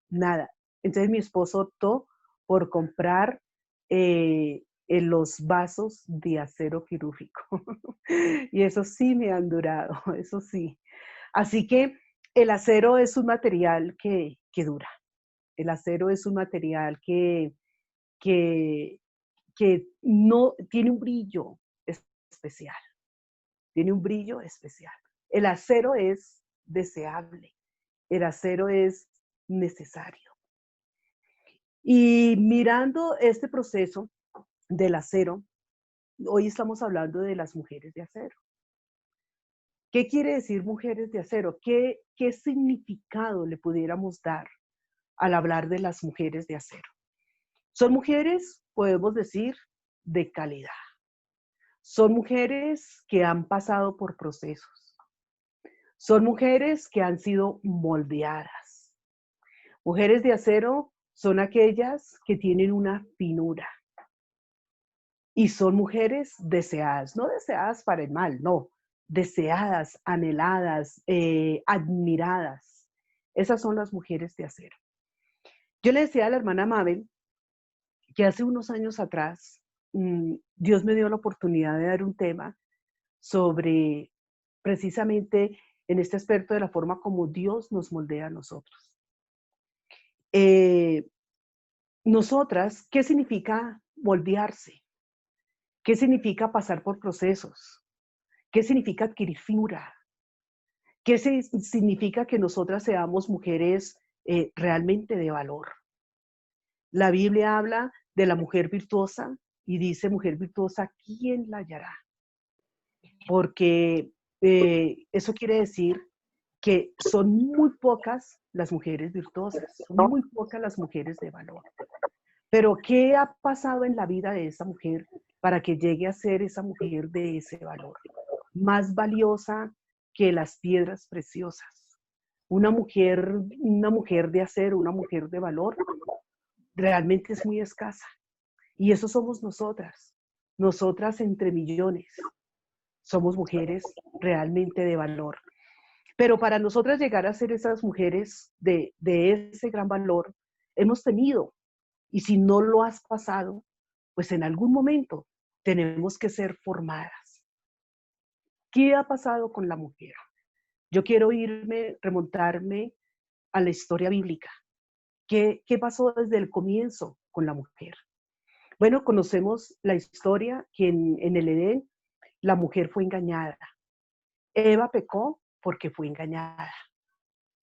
nada. Entonces mi esposo optó por comprar en los vasos de acero quirúrgico. Y eso sí me han durado, eso sí. Así que el acero es un material que dura. El acero es un material que, que no tiene un brillo especial, tiene un brillo especial. El acero es deseable, el acero es necesario. Y mirando este proceso del acero, hoy estamos hablando de las mujeres de acero. ¿Qué quiere decir mujeres de acero? ¿Qué significado le pudiéramos dar al hablar de las mujeres de acero? Son mujeres, podemos decir, de calidad. Son mujeres que han pasado por procesos. Son mujeres que han sido moldeadas. Mujeres de acero son aquellas que tienen una finura. Y son mujeres deseadas, no deseadas para el mal, no, deseadas, anheladas, admiradas. Esas son las mujeres de acero. Yo le decía a la hermana Mabel que hace unos años atrás Dios me dio la oportunidad de dar un tema sobre precisamente en este aspecto de la forma como Dios nos moldea a nosotros. Eh, Nosotras, ¿qué significa moldearse? ¿Qué significa pasar por procesos? ¿Qué significa adquirir figura? ¿Qué significa que nosotras seamos mujeres realmente de valor? La Biblia habla de la mujer virtuosa y dice, mujer virtuosa, ¿quién la hallará? Porque eso quiere decir que son muy pocas las mujeres virtuosas, son muy pocas las mujeres de valor. Pero ¿qué ha pasado en la vida de esa mujer para que llegue a ser esa mujer de ese valor? Más valiosa que las piedras preciosas. Una mujer de acero, una mujer de valor, realmente es muy escasa. Y eso somos nosotras. Nosotras entre millones. Somos mujeres realmente de valor. Pero para nosotras llegar a ser esas mujeres de ese gran valor, hemos tenido, y si no lo has pasado, pues en algún momento tenemos que ser formadas. ¿Qué ha pasado con la mujer? Yo quiero remontarme a la historia bíblica. ¿Qué pasó desde el comienzo con la mujer? Bueno, conocemos la historia que en el Edén la mujer fue engañada. Eva pecó porque fue engañada.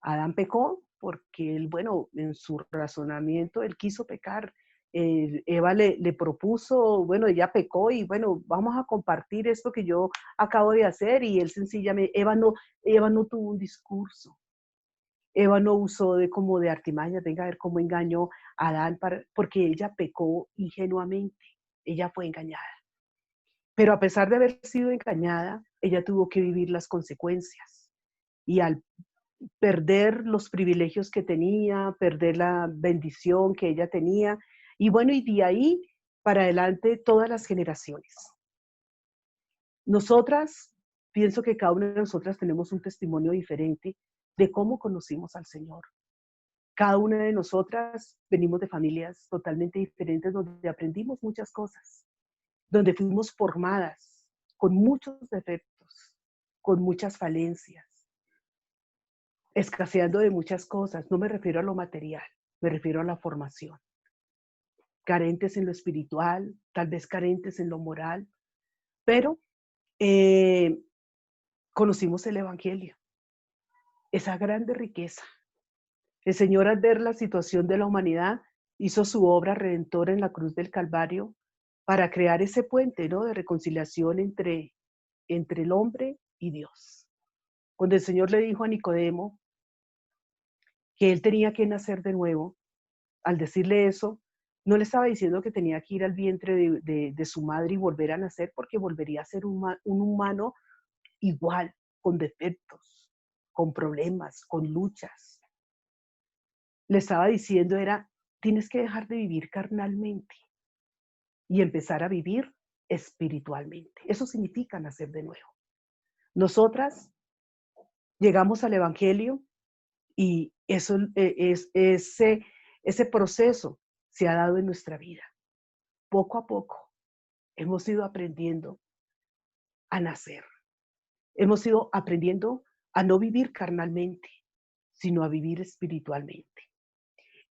Adán pecó porque él, bueno, en su razonamiento, él quiso pecar. Eva le propuso, bueno, ella pecó y bueno, vamos a compartir esto que yo acabo de hacer y él sencillamente, Eva no tuvo un discurso. Eva no usó como de artimaña, venga a ver cómo engañó a Adán, porque ella pecó ingenuamente, ella fue engañada. Pero a pesar de haber sido engañada, ella tuvo que vivir las consecuencias. Y al perder los privilegios que tenía, perder la bendición que ella tenía, y bueno, y de ahí para adelante todas las generaciones. Nosotras, pienso que cada una de nosotras tenemos un testimonio diferente de cómo conocimos al Señor. Cada una de nosotras venimos de familias totalmente diferentes donde aprendimos muchas cosas, donde fuimos formadas con muchos defectos, con muchas falencias, escaseando de muchas cosas. No me refiero a lo material, me refiero a la formación. Carentes en lo espiritual, tal vez carentes en lo moral, pero conocimos el Evangelio, esa grande riqueza. El Señor, al ver la situación de la humanidad, hizo su obra redentora en la cruz del Calvario para crear ese puente, ¿no?, de reconciliación entre el hombre y Dios. Cuando el Señor le dijo a Nicodemo que él tenía que nacer de nuevo, al decirle eso, no le estaba diciendo que tenía que ir al vientre de su madre y volver a nacer, porque volvería a ser un humano igual, con defectos, con problemas, con luchas. Le estaba diciendo tienes que dejar de vivir carnalmente y empezar a vivir espiritualmente. Eso significa nacer de nuevo. Nosotras llegamos al Evangelio Y eso ese proceso se ha dado en nuestra vida. Poco a poco hemos ido aprendiendo a nacer. Hemos ido aprendiendo a no vivir carnalmente, sino a vivir espiritualmente.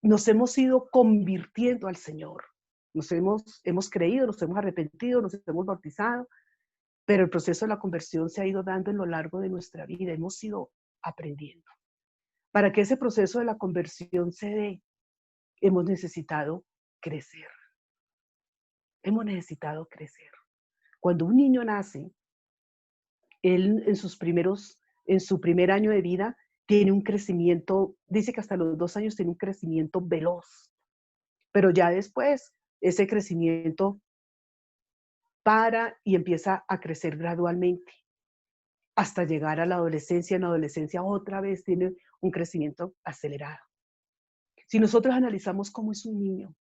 Nos hemos ido convirtiendo al Señor. Hemos creído, nos hemos arrepentido, nos hemos bautizado, pero el proceso de la conversión se ha ido dando en lo largo de nuestra vida. Hemos ido aprendiendo. Para que ese proceso de la conversión se dé, hemos necesitado crecer. Hemos necesitado crecer. Cuando un niño nace, él en su primer año de vida, tiene un crecimiento, dice que hasta los 2 años tiene un crecimiento veloz, pero ya después ese crecimiento para y empieza a crecer gradualmente hasta llegar a la adolescencia. En la adolescencia otra vez tiene un crecimiento acelerado. Si nosotros analizamos cómo es un niño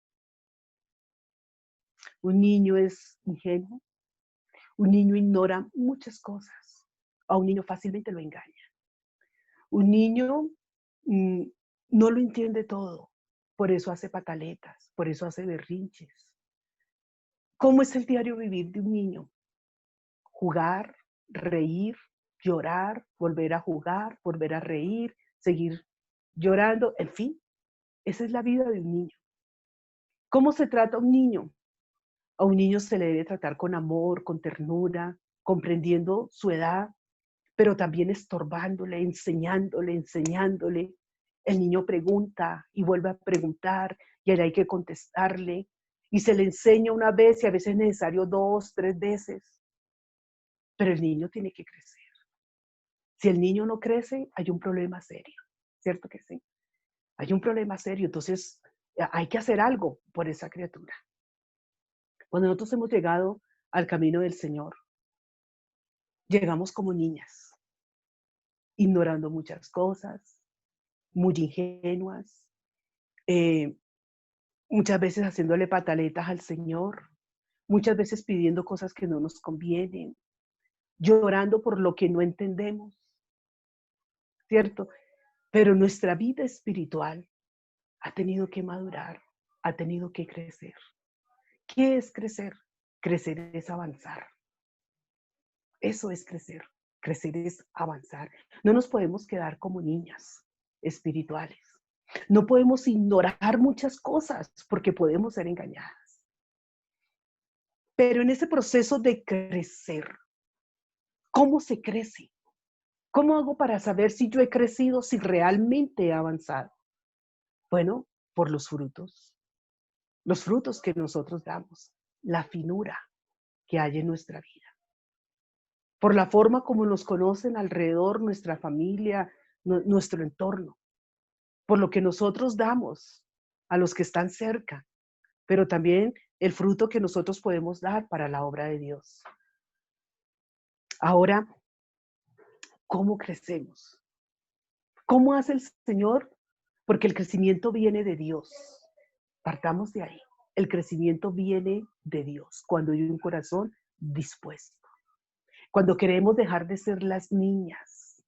es ingenuo, un niño ignora muchas cosas, a un niño fácilmente lo engaña. Un niño mm, no lo entiende todo, por eso hace pataletas, por eso hace berrinches. ¿Cómo es el diario vivir de un niño? Jugar, reír, llorar, volver a jugar, volver a reír, seguir llorando, en fin, esa es la vida de un niño. ¿Cómo se trata a un niño? A un niño se le debe tratar con amor, con ternura, comprendiendo su edad, pero también estorbándole, enseñándole. El niño pregunta y vuelve a preguntar y ahí hay que contestarle. Y se le enseña una vez y a veces es necesario 2, 3 veces. Pero el niño tiene que crecer. Si el niño no crece, hay un problema serio, ¿cierto que sí? Hay un problema serio, entonces hay que hacer algo por esa criatura. Cuando nosotros hemos llegado al camino del Señor, llegamos como niñas, ignorando muchas cosas, muy ingenuas, eh, muchas veces haciéndole pataletas al Señor, muchas veces pidiendo cosas que no nos convienen, llorando por lo que no entendemos, ¿cierto? Pero nuestra vida espiritual ha tenido que madurar, ha tenido que crecer. ¿Qué es crecer? Crecer es avanzar. Eso es crecer. Crecer es avanzar. No nos podemos quedar como niñas espirituales. No podemos ignorar muchas cosas porque podemos ser engañadas. Pero en ese proceso de crecer, ¿cómo se crece? ¿Cómo hago para saber si yo he crecido, si realmente he avanzado? Bueno, por los frutos que nosotros damos, la finura que hay en nuestra vida, por la forma como nos conocen alrededor nuestra familia, nuestro entorno, por lo que nosotros damos a los que están cerca, pero también el fruto que nosotros podemos dar para la obra de Dios. Ahora, ¿cómo crecemos? ¿Cómo hace el Señor? Porque el crecimiento viene de Dios. Partamos de ahí. El crecimiento viene de Dios cuando hay un corazón dispuesto. Cuando queremos dejar de ser las niñas.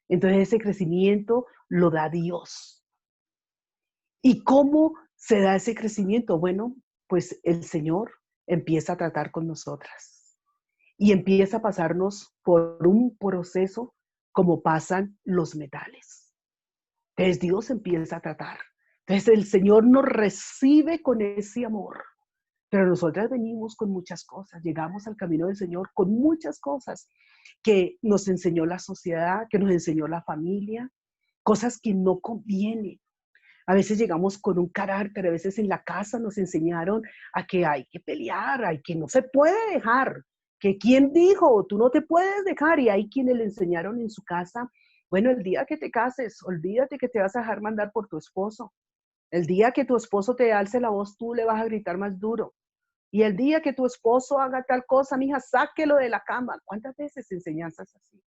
Entonces ese crecimiento lo da Dios. ¿Y cómo se da ese crecimiento? Bueno, pues el Señor empieza a tratar con nosotras y empieza a pasarnos por un proceso como pasan los metales. Entonces Dios empieza a tratar. Entonces el Señor nos recibe con ese amor. Pero nosotras venimos con muchas cosas, llegamos al camino del Señor con muchas cosas que nos enseñó la sociedad, que nos enseñó la familia, cosas que no convienen. A veces llegamos con un carácter, a veces en la casa nos enseñaron a que hay que pelear, hay que no se puede dejar, que quién dijo, tú no te puedes dejar, y hay quienes le enseñaron en su casa, bueno, el día que te cases, olvídate que te vas a dejar mandar por tu esposo. El día que tu esposo te alce la voz, tú le vas a gritar más duro. Y el día que tu esposo haga tal cosa, mija, sáquelo de la cama. ¿Cuántas veces enseñanzas así?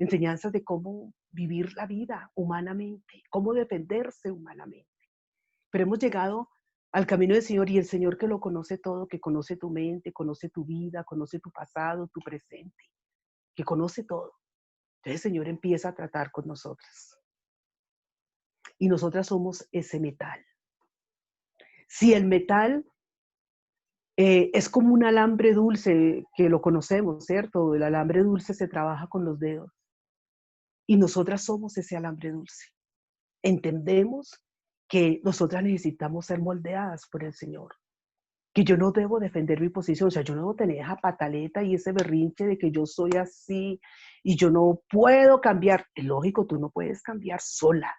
Enseñanzas de cómo vivir la vida humanamente, cómo defenderse humanamente. Pero hemos llegado al camino del Señor y el Señor que lo conoce todo, que conoce tu mente, conoce tu vida, conoce tu pasado, tu presente, que conoce todo. Entonces el Señor empieza a tratar con nosotros. Y nosotras somos ese metal. Si el metal es como un alambre dulce, que lo conocemos, ¿cierto? El alambre dulce se trabaja con los dedos. Y nosotras somos ese alambre dulce. Entendemos que nosotras necesitamos ser moldeadas por el Señor. Que yo no debo defender mi posición, o sea, yo no debo tener esa pataleta y ese berrinche de que yo soy así y yo no puedo cambiar. Es lógico, tú no puedes cambiar sola.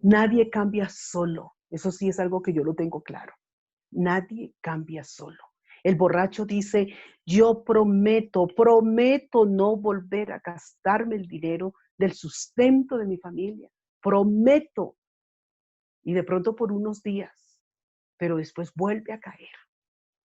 Nadie cambia solo. Eso sí es algo que yo lo tengo claro. Nadie cambia solo. El borracho dice, yo prometo no volver a gastarme el dinero del sustento de mi familia. Prometo. Y de pronto por unos días, pero después vuelve a caer.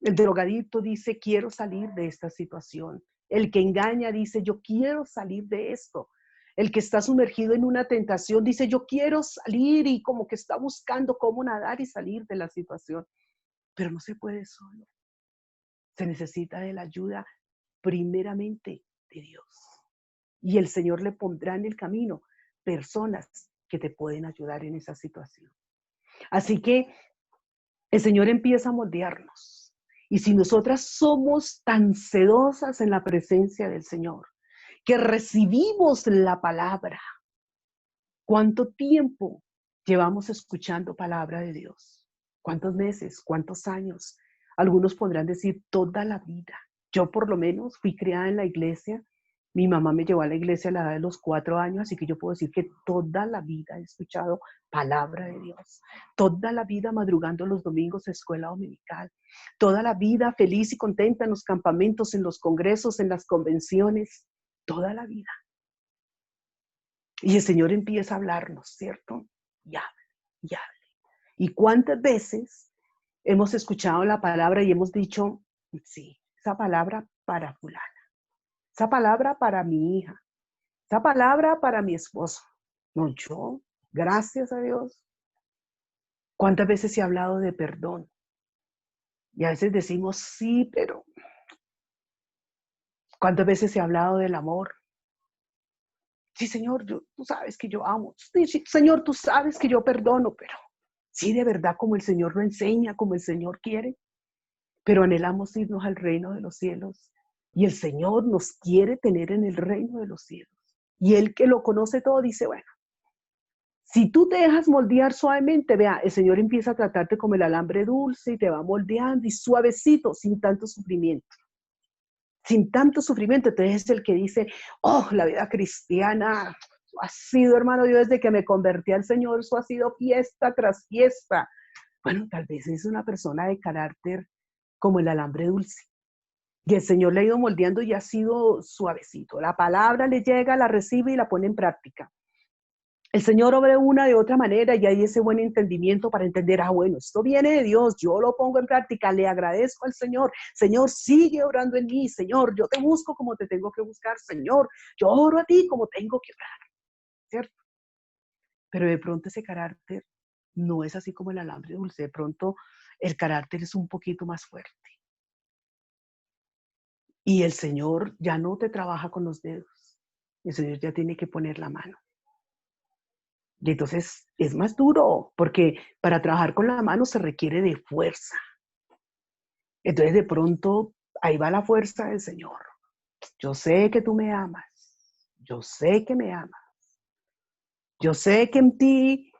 El drogadicto dice, quiero salir de esta situación. El que engaña dice, yo quiero salir de esto. El que está sumergido en una tentación dice, yo quiero salir, y como que está buscando cómo nadar y salir de la situación. Pero no se puede solo. Se necesita de la ayuda primeramente de Dios. Y el Señor le pondrá en el camino personas que te pueden ayudar en esa situación. Así que el Señor empieza a moldearnos. Y si nosotras somos tan sedosas en la presencia del Señor, que recibimos la palabra, ¿cuánto tiempo llevamos escuchando palabra de Dios? ¿Cuántos meses? ¿Cuántos años? Algunos podrán decir toda la vida. Yo por lo menos fui criada en la iglesia. Mi mamá me llevó a la iglesia a la edad de los 4 años, así que yo puedo decir que toda la vida he escuchado palabra de Dios. Toda la vida madrugando los domingos, escuela dominical. Toda la vida feliz y contenta en los campamentos, en los congresos, en las convenciones. Toda la vida. Y el Señor empieza a hablarnos, ¿cierto? Y hable, y hable. ¿Y cuántas veces hemos escuchado la palabra y hemos dicho, sí, esa palabra para fulana, esa palabra para mi hija, esa palabra para mi esposo? No, yo, gracias a Dios. ¿Cuántas veces se ha hablado de perdón? Y a veces decimos, sí, pero ¿cuántas veces se ha hablado del amor? Sí, Señor, tú sabes que yo amo. Sí, sí, Señor, tú sabes que yo perdono, pero sí, de verdad, como el Señor lo enseña, como el Señor quiere. Pero anhelamos irnos al reino de los cielos. Y el Señor nos quiere tener en el reino de los cielos. Y Él, que lo conoce todo, dice, bueno, si tú te dejas moldear suavemente, vea, el Señor empieza a tratarte como el alambre dulce y te va moldeando y suavecito, sin tanto sufrimiento. Sin tanto sufrimiento. Entonces es el que dice, oh, la vida cristiana ha sido, hermano, yo desde que me convertí al Señor, eso ha sido fiesta tras fiesta. Bueno, tal vez es una persona de carácter como el alambre dulce. Y el Señor le ha ido moldeando y ha sido suavecito. La palabra le llega, la recibe y la pone en práctica. El Señor obra una de otra manera y hay ese buen entendimiento para entender, bueno, esto viene de Dios, yo lo pongo en práctica, le agradezco al Señor. Señor, sigue orando en mí. Señor, yo te busco como te tengo que buscar. Señor, yo oro a ti como tengo que orar, ¿cierto? Pero de pronto ese carácter no es así como el alambre dulce. De pronto el carácter es un poquito más fuerte. Y el Señor ya no te trabaja con los dedos. El Señor ya tiene que poner la mano. Y entonces es más duro, porque para trabajar con la mano se requiere de fuerza. Entonces de pronto ahí va la fuerza del Señor. Yo sé que tú me amas. Yo sé que me amas. Yo sé que en ti,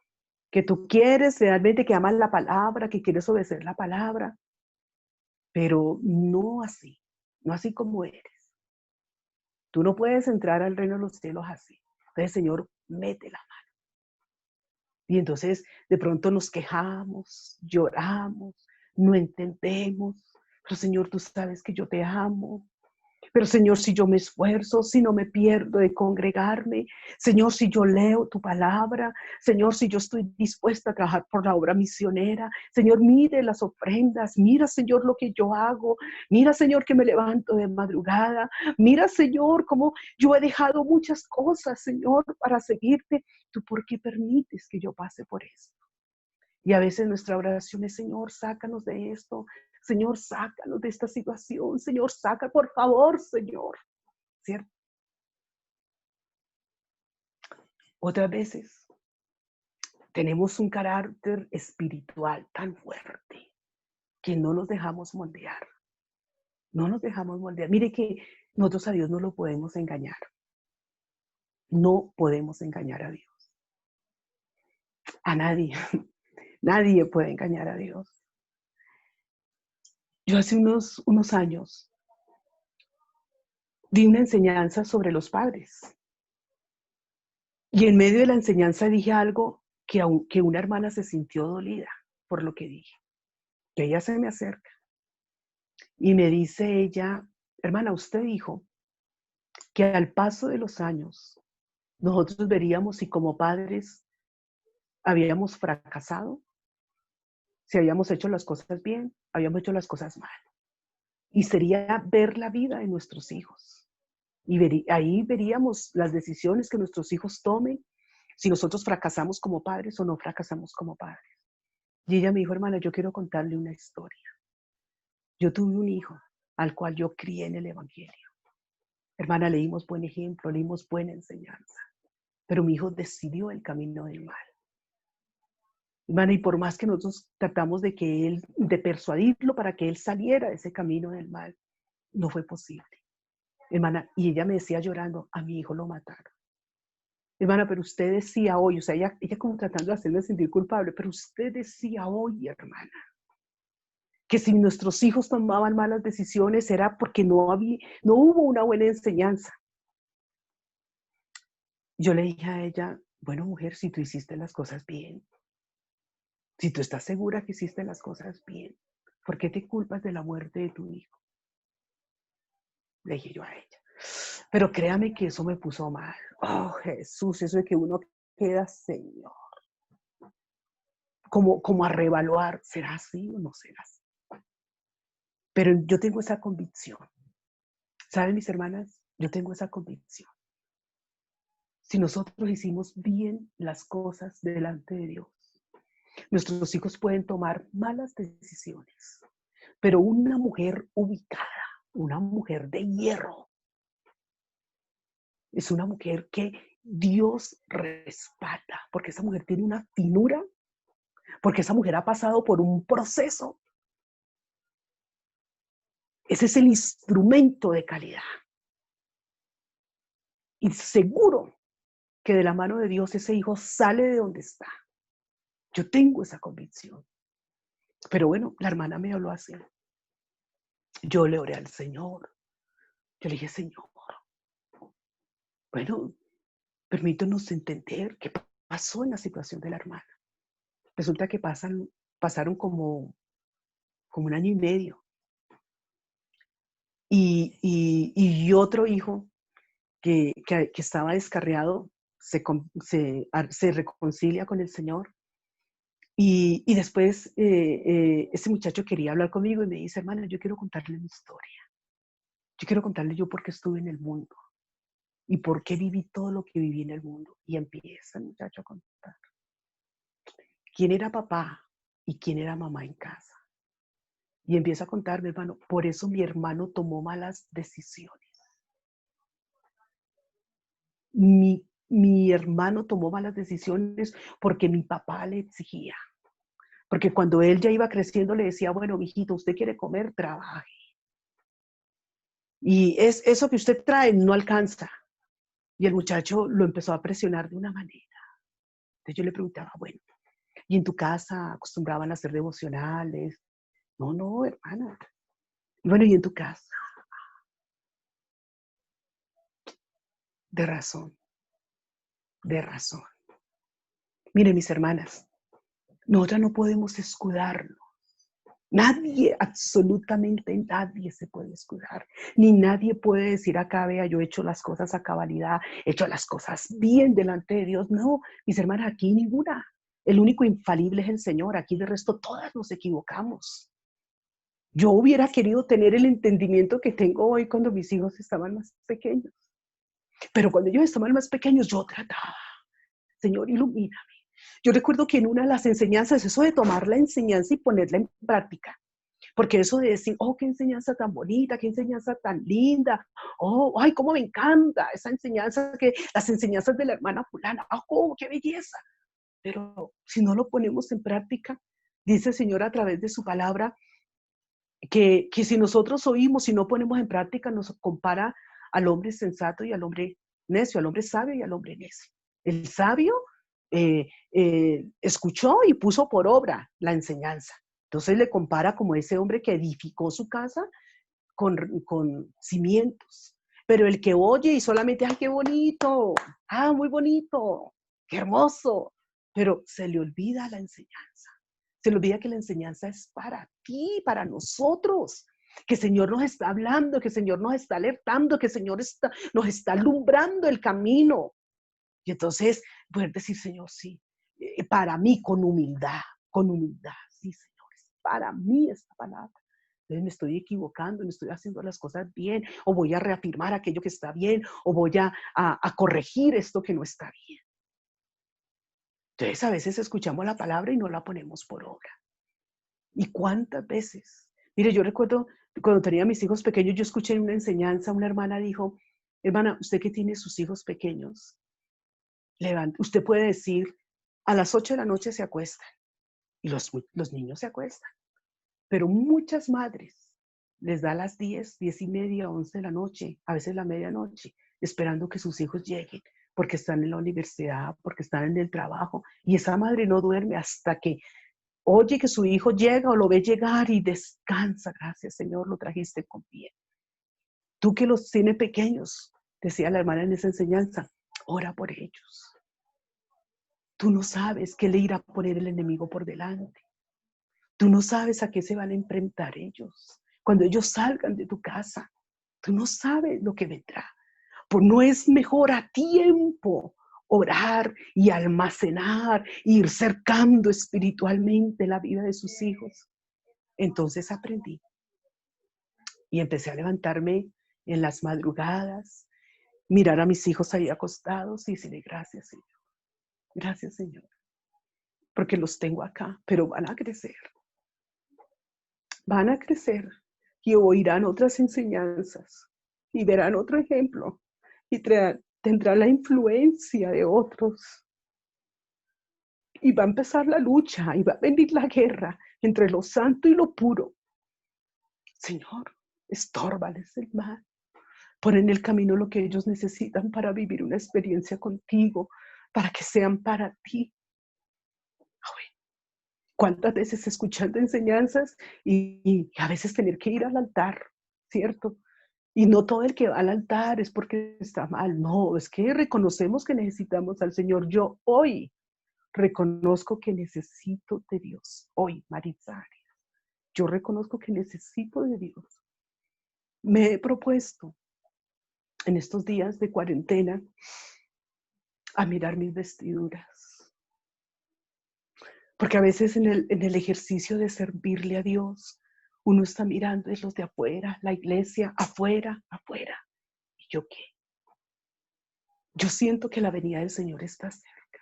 que tú quieres realmente, que amas la palabra, que quieres obedecer la palabra, pero no así como eres. Tú no puedes entrar al reino de los cielos así. Entonces, Señor, mete la mano. Y entonces de pronto nos quejamos, lloramos, no entendemos. Pero Señor, tú sabes que yo te amo. Pero Señor, si yo me esfuerzo, si no me pierdo de congregarme, Señor, si yo leo tu palabra, Señor, si yo estoy dispuesta a trabajar por la obra misionera, Señor, mire las ofrendas, mira, Señor, lo que yo hago, mira, Señor, que me levanto de madrugada, mira, Señor, cómo yo he dejado muchas cosas, Señor, para seguirte. ¿Tú por qué permites que yo pase por esto? Y a veces nuestra oración es, Señor, sácanos de esto. Señor, sácanos de esta situación. Señor, saca, por favor, Señor. ¿Cierto? Otras veces tenemos un carácter espiritual tan fuerte que no nos dejamos moldear. No nos dejamos moldear. Mire que nosotros a Dios no lo podemos engañar. No podemos engañar a Dios. A nadie. Nadie puede engañar a Dios. Yo hace unos años di una enseñanza sobre los padres. Y en medio de la enseñanza dije algo que una hermana se sintió dolida por lo que dije. Que ella se me acerca y me dice ella, hermana, usted dijo que al paso de los años nosotros veríamos si como padres habíamos fracasado, si habíamos hecho las cosas bien, habíamos hecho las cosas mal. Y sería ver la vida de nuestros hijos. Y ahí veríamos las decisiones que nuestros hijos tomen, si nosotros fracasamos como padres o no fracasamos como padres. Y ella me dijo, hermana, yo quiero contarle una historia. Yo tuve un hijo al cual yo crié en el Evangelio. Hermana, le dimos buen ejemplo, le dimos buena enseñanza, pero mi hijo decidió el camino del mal. Hermana, y por más que nosotros tratamos de persuadirlo para que él saliera de ese camino del mal, no fue posible. Hermana, y ella me decía llorando, a mi hijo lo mataron. Hermana, pero usted decía hoy, o sea, ella como tratando de hacerme sentir culpable, pero usted decía hoy, hermana, que si nuestros hijos tomaban malas decisiones era porque no hubo una buena enseñanza. Yo le dije a ella, bueno, mujer, si tú hiciste las cosas bien, si tú estás segura que hiciste las cosas bien, ¿por qué te culpas de la muerte de tu hijo? Le dije yo a ella. Pero créame que eso me puso mal. Oh, Jesús, eso de que uno queda, Señor, como a reevaluar, ¿será así o no será así? Pero yo tengo esa convicción. ¿Saben, mis hermanas? Yo tengo esa convicción. Si nosotros hicimos bien las cosas delante de Dios, nuestros hijos pueden tomar malas decisiones, pero una mujer ubicada, una mujer de hierro, es una mujer que Dios respeta, porque esa mujer tiene una finura, porque esa mujer ha pasado por un proceso. Ese es el instrumento de calidad. Y seguro que de la mano de Dios ese hijo sale de donde está. Yo tengo esa convicción. Pero bueno, la hermana me habló así. Yo le oré al Señor. Yo le dije, Señor, bueno, permítanos entender qué pasó en la situación de la hermana. Resulta que pasaron como un año y medio. Y otro hijo que estaba descarriado se reconcilia con el Señor. Y después ese muchacho quería hablar conmigo y me dice, hermana, yo quiero contarle mi historia. Yo quiero contarle yo por qué estuve en el mundo y por qué viví todo lo que viví en el mundo. Y empieza el muchacho a contar quién era papá y quién era mamá en casa. Y empieza a contarme, hermano, por eso mi hermano tomó malas decisiones. Mi hermano tomó malas decisiones porque mi papá le exigía. Porque cuando él ya iba creciendo le decía, bueno, mijito, usted quiere comer, trabaje. Y eso que usted trae no alcanza. Y el muchacho lo empezó a presionar de una manera. Entonces yo le preguntaba, bueno, ¿y en tu casa acostumbraban a hacer devocionales? No, hermana. Y bueno, ¿y en tu casa? De razón, de razón. Miren, mis hermanas, nosotras no podemos escudarnos. Nadie, absolutamente nadie se puede escudar. Ni nadie puede decir acá, vea, yo he hecho las cosas a cabalidad, he hecho las cosas bien delante de Dios. No, mis hermanas, aquí ninguna. El único infalible es el Señor. Aquí de resto todas nos equivocamos. Yo hubiera querido tener el entendimiento que tengo hoy cuando mis hijos estaban más pequeños. Pero cuando ellos estaban más pequeños, yo trataba, Señor, ilumíname. Yo recuerdo que en una de las enseñanzas, eso de tomar la enseñanza y ponerla en práctica, porque eso de decir, oh, qué enseñanza tan bonita, qué enseñanza tan linda, oh, ay, cómo me encanta esa enseñanza, las enseñanzas de la hermana fulana, oh, qué belleza. Pero si no lo ponemos en práctica, dice el Señor a través de su palabra, que si nosotros oímos y no ponemos en práctica, nos compara al hombre sensato y al hombre necio, al hombre sabio y al hombre necio. El sabio escuchó y puso por obra la enseñanza. Entonces le compara como ese hombre que edificó su casa con cimientos. Pero el que oye y solamente, ¡ay, qué bonito! ¡Ah, muy bonito! ¡Qué hermoso! Pero se le olvida la enseñanza. Se le olvida que la enseñanza es para ti, para nosotros. Que el Señor nos está hablando, que el Señor nos está alertando, que el Señor nos está alumbrando el camino. Y entonces poder decir, Señor, sí, para mí con humildad, sí, Señor, para mí esta palabra. Entonces me estoy equivocando, me estoy haciendo las cosas bien, o voy a reafirmar aquello que está bien, o voy a corregir esto que no está bien. Entonces a veces escuchamos la palabra y no la ponemos por obra. ¿Y cuántas veces? Mire, yo recuerdo cuando tenía mis hijos pequeños, yo escuché una enseñanza, una hermana dijo, hermana, usted que tiene sus hijos pequeños, usted puede decir, a las 8 de la noche se acuestan, y los niños se acuestan, pero muchas madres les da a las 10, 10 y media, 11 de la noche, a veces la medianoche, esperando que sus hijos lleguen, porque están en la universidad, porque están en el trabajo, y esa madre no duerme hasta que oye que su hijo llega o lo ve llegar y descansa. Gracias, Señor, lo trajiste con bien. Tú que los tienes pequeños, decía la hermana en esa enseñanza, ora por ellos. Tú no sabes qué le irá a poner el enemigo por delante. Tú no sabes a qué se van a enfrentar ellos. Cuando ellos salgan de tu casa, tú no sabes lo que vendrá. Pues no es mejor a tiempo orar y almacenar, ir cercando espiritualmente la vida de sus hijos. Entonces aprendí y empecé a levantarme en las madrugadas, mirar a mis hijos ahí acostados y decirle gracias Señor, porque los tengo acá, pero van a crecer y oirán otras enseñanzas y verán otro ejemplo y tendrá la influencia de otros y va a empezar la lucha y va a venir la guerra entre lo santo y lo puro. Señor, estórbales el mal. Pon en el camino lo que ellos necesitan para vivir una experiencia contigo, para que sean para ti. ¿Cuántas veces escuchando enseñanzas y a veces tener que ir al altar, ¿cierto? Y no todo el que va al altar es porque está mal, no, es que reconocemos que necesitamos al Señor. Yo hoy reconozco que necesito de Dios. Hoy, Maritza, yo reconozco que necesito de Dios. Me he propuesto en estos días de cuarentena a mirar mis vestiduras. Porque a veces en el ejercicio de servirle a Dios, uno está mirando es los de afuera, la iglesia, afuera. ¿Y yo qué? Yo siento que la venida del Señor está cerca.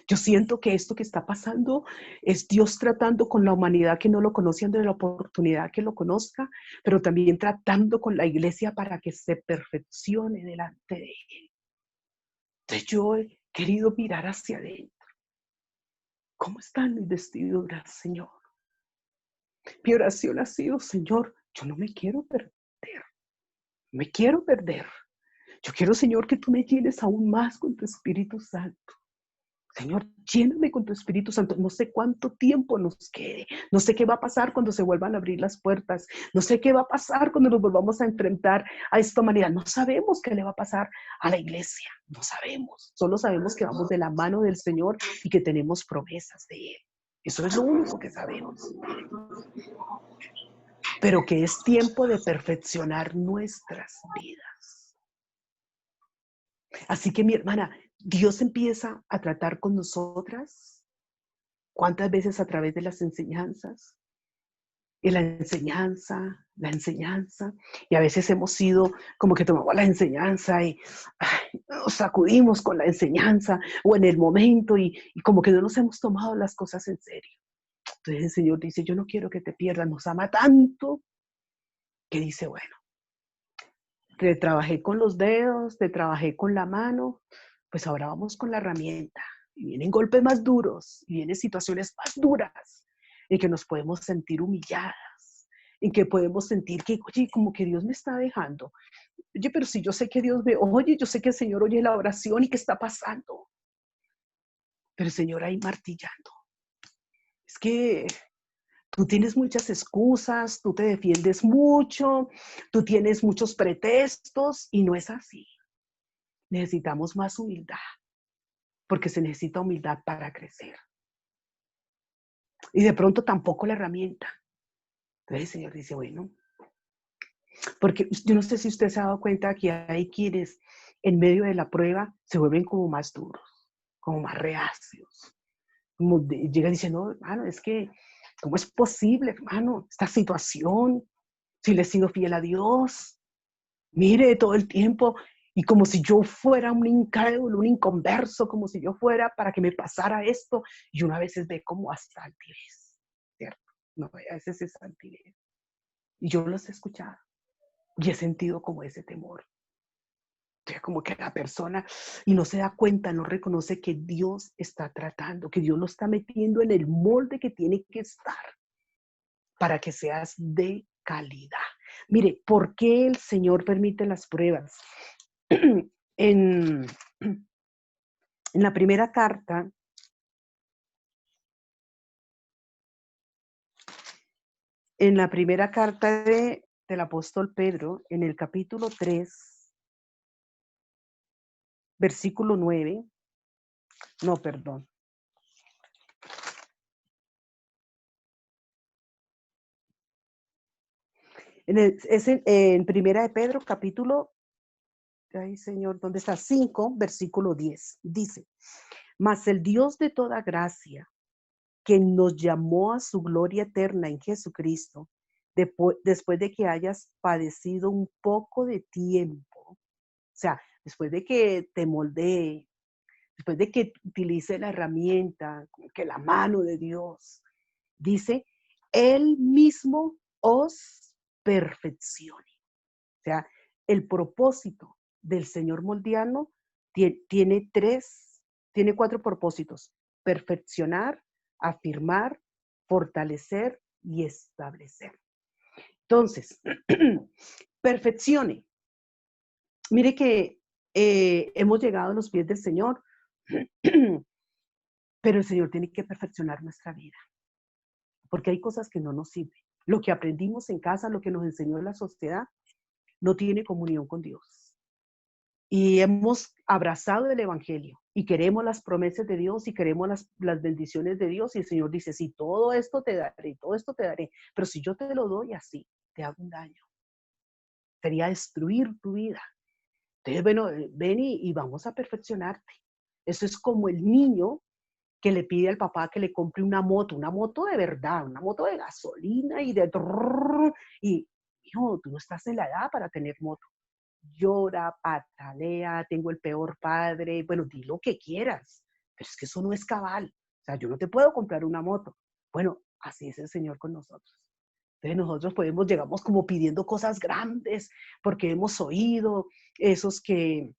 Yo siento que esto que está pasando es Dios tratando con la humanidad que no lo conoce, dando la oportunidad que lo conozca, pero también tratando con la iglesia para que se perfeccione delante de Él. Entonces yo he querido mirar hacia adentro. ¿Cómo están mis vestiduras, Señor? Mi oración ha sido, Señor, yo no me quiero perder. Me quiero perder. Yo quiero, Señor, que tú me llenes aún más con tu Espíritu Santo. Señor, lléname con tu Espíritu Santo. No sé cuánto tiempo nos quede. No sé qué va a pasar cuando se vuelvan a abrir las puertas. No sé qué va a pasar cuando nos volvamos a enfrentar a esta humanidad. No sabemos qué le va a pasar a la iglesia. No sabemos. Solo sabemos que vamos de la mano del Señor y que tenemos promesas de Él. Eso es lo único que sabemos. Pero que es tiempo de perfeccionar nuestras vidas. Así que mi hermana, Dios empieza a tratar con nosotras. ¿Cuántas veces a través de las enseñanzas? Y la enseñanza. Y a veces hemos sido como que tomamos la enseñanza y nos sacudimos con la enseñanza o en el momento y como que no nos hemos tomado las cosas en serio. Entonces el Señor dice, yo no quiero que te pierdas, nos ama tanto que dice, bueno, te trabajé con los dedos, te trabajé con la mano, pues ahora vamos con la herramienta. y vienen golpes más duros, y vienen situaciones más duras, en que nos podemos sentir humilladas, en que podemos sentir que, oye, como que Dios me está dejando. Oye, pero si yo sé que Dios me oye, yo sé que el Señor oye la oración y qué está pasando. Pero el Señor ahí martillando. Es que tú tienes muchas excusas, tú te defiendes mucho, tú tienes muchos pretextos y no es así. Necesitamos más humildad, porque se necesita humildad para crecer. Y de pronto tampoco la herramienta. Entonces el Señor dice, bueno, porque yo no sé si usted se ha dado cuenta que hay quienes en medio de la prueba se vuelven como más duros, como más reacios. Llegan diciendo, hermano, es que, ¿cómo es posible, hermano, esta situación? Si le he sido fiel a Dios, mire todo el tiempo, y como si yo fuera un incrédulo, un inconverso, como si yo fuera para que me pasara esto, y uno a veces ve como hasta altivez, ¿cierto? No, a veces es altivez. Y yo los he escuchado, y he sentido como ese temor. Entonces, como que la persona, y no se da cuenta, no reconoce que Dios está tratando, que Dios lo está metiendo en el molde que tiene que estar para que seas de calidad. Mire, ¿por qué el Señor permite las pruebas? En, en la primera carta, del apóstol Pedro, en el capítulo 3, versículo 9, no, perdón. En primera de Pedro, capítulo, ay Señor, ¿dónde está? 5, versículo 10. Dice, mas el Dios de toda gracia, que nos llamó a su gloria eterna en Jesucristo, después de que hayas padecido un poco de tiempo, o sea, después de que te moldee, después de que utilice la herramienta, que la mano de Dios, dice, Él mismo os perfeccione. O sea, el propósito del Señor moldeano tiene tiene 4 propósitos: perfeccionar, afirmar, fortalecer y establecer. Entonces, perfeccione. Mire que hemos llegado a los pies del Señor, pero el Señor tiene que perfeccionar nuestra vida, porque hay cosas que no nos sirven. Lo que aprendimos en casa, lo que nos enseñó la sociedad, no tiene comunión con Dios. Y hemos abrazado el Evangelio y queremos las promesas de Dios y queremos las bendiciones de Dios. Y el Señor dice, sí, todo esto te daré, todo esto te daré, pero si yo te lo doy así, te hago un daño. Sería destruir tu vida. Entonces, bueno, ven y vamos a perfeccionarte. Eso es como el niño que le pide al papá que le compre una moto de verdad, una moto de gasolina y de... Y, hijo, tú no estás en la edad para tener moto. Llora, patalea, tengo el peor padre, bueno, di lo que quieras, pero es que eso no es cabal. O sea, yo no te puedo comprar una moto. Bueno, así es el Señor con nosotros. Entonces nosotros llegamos como pidiendo cosas grandes, porque hemos oído esos que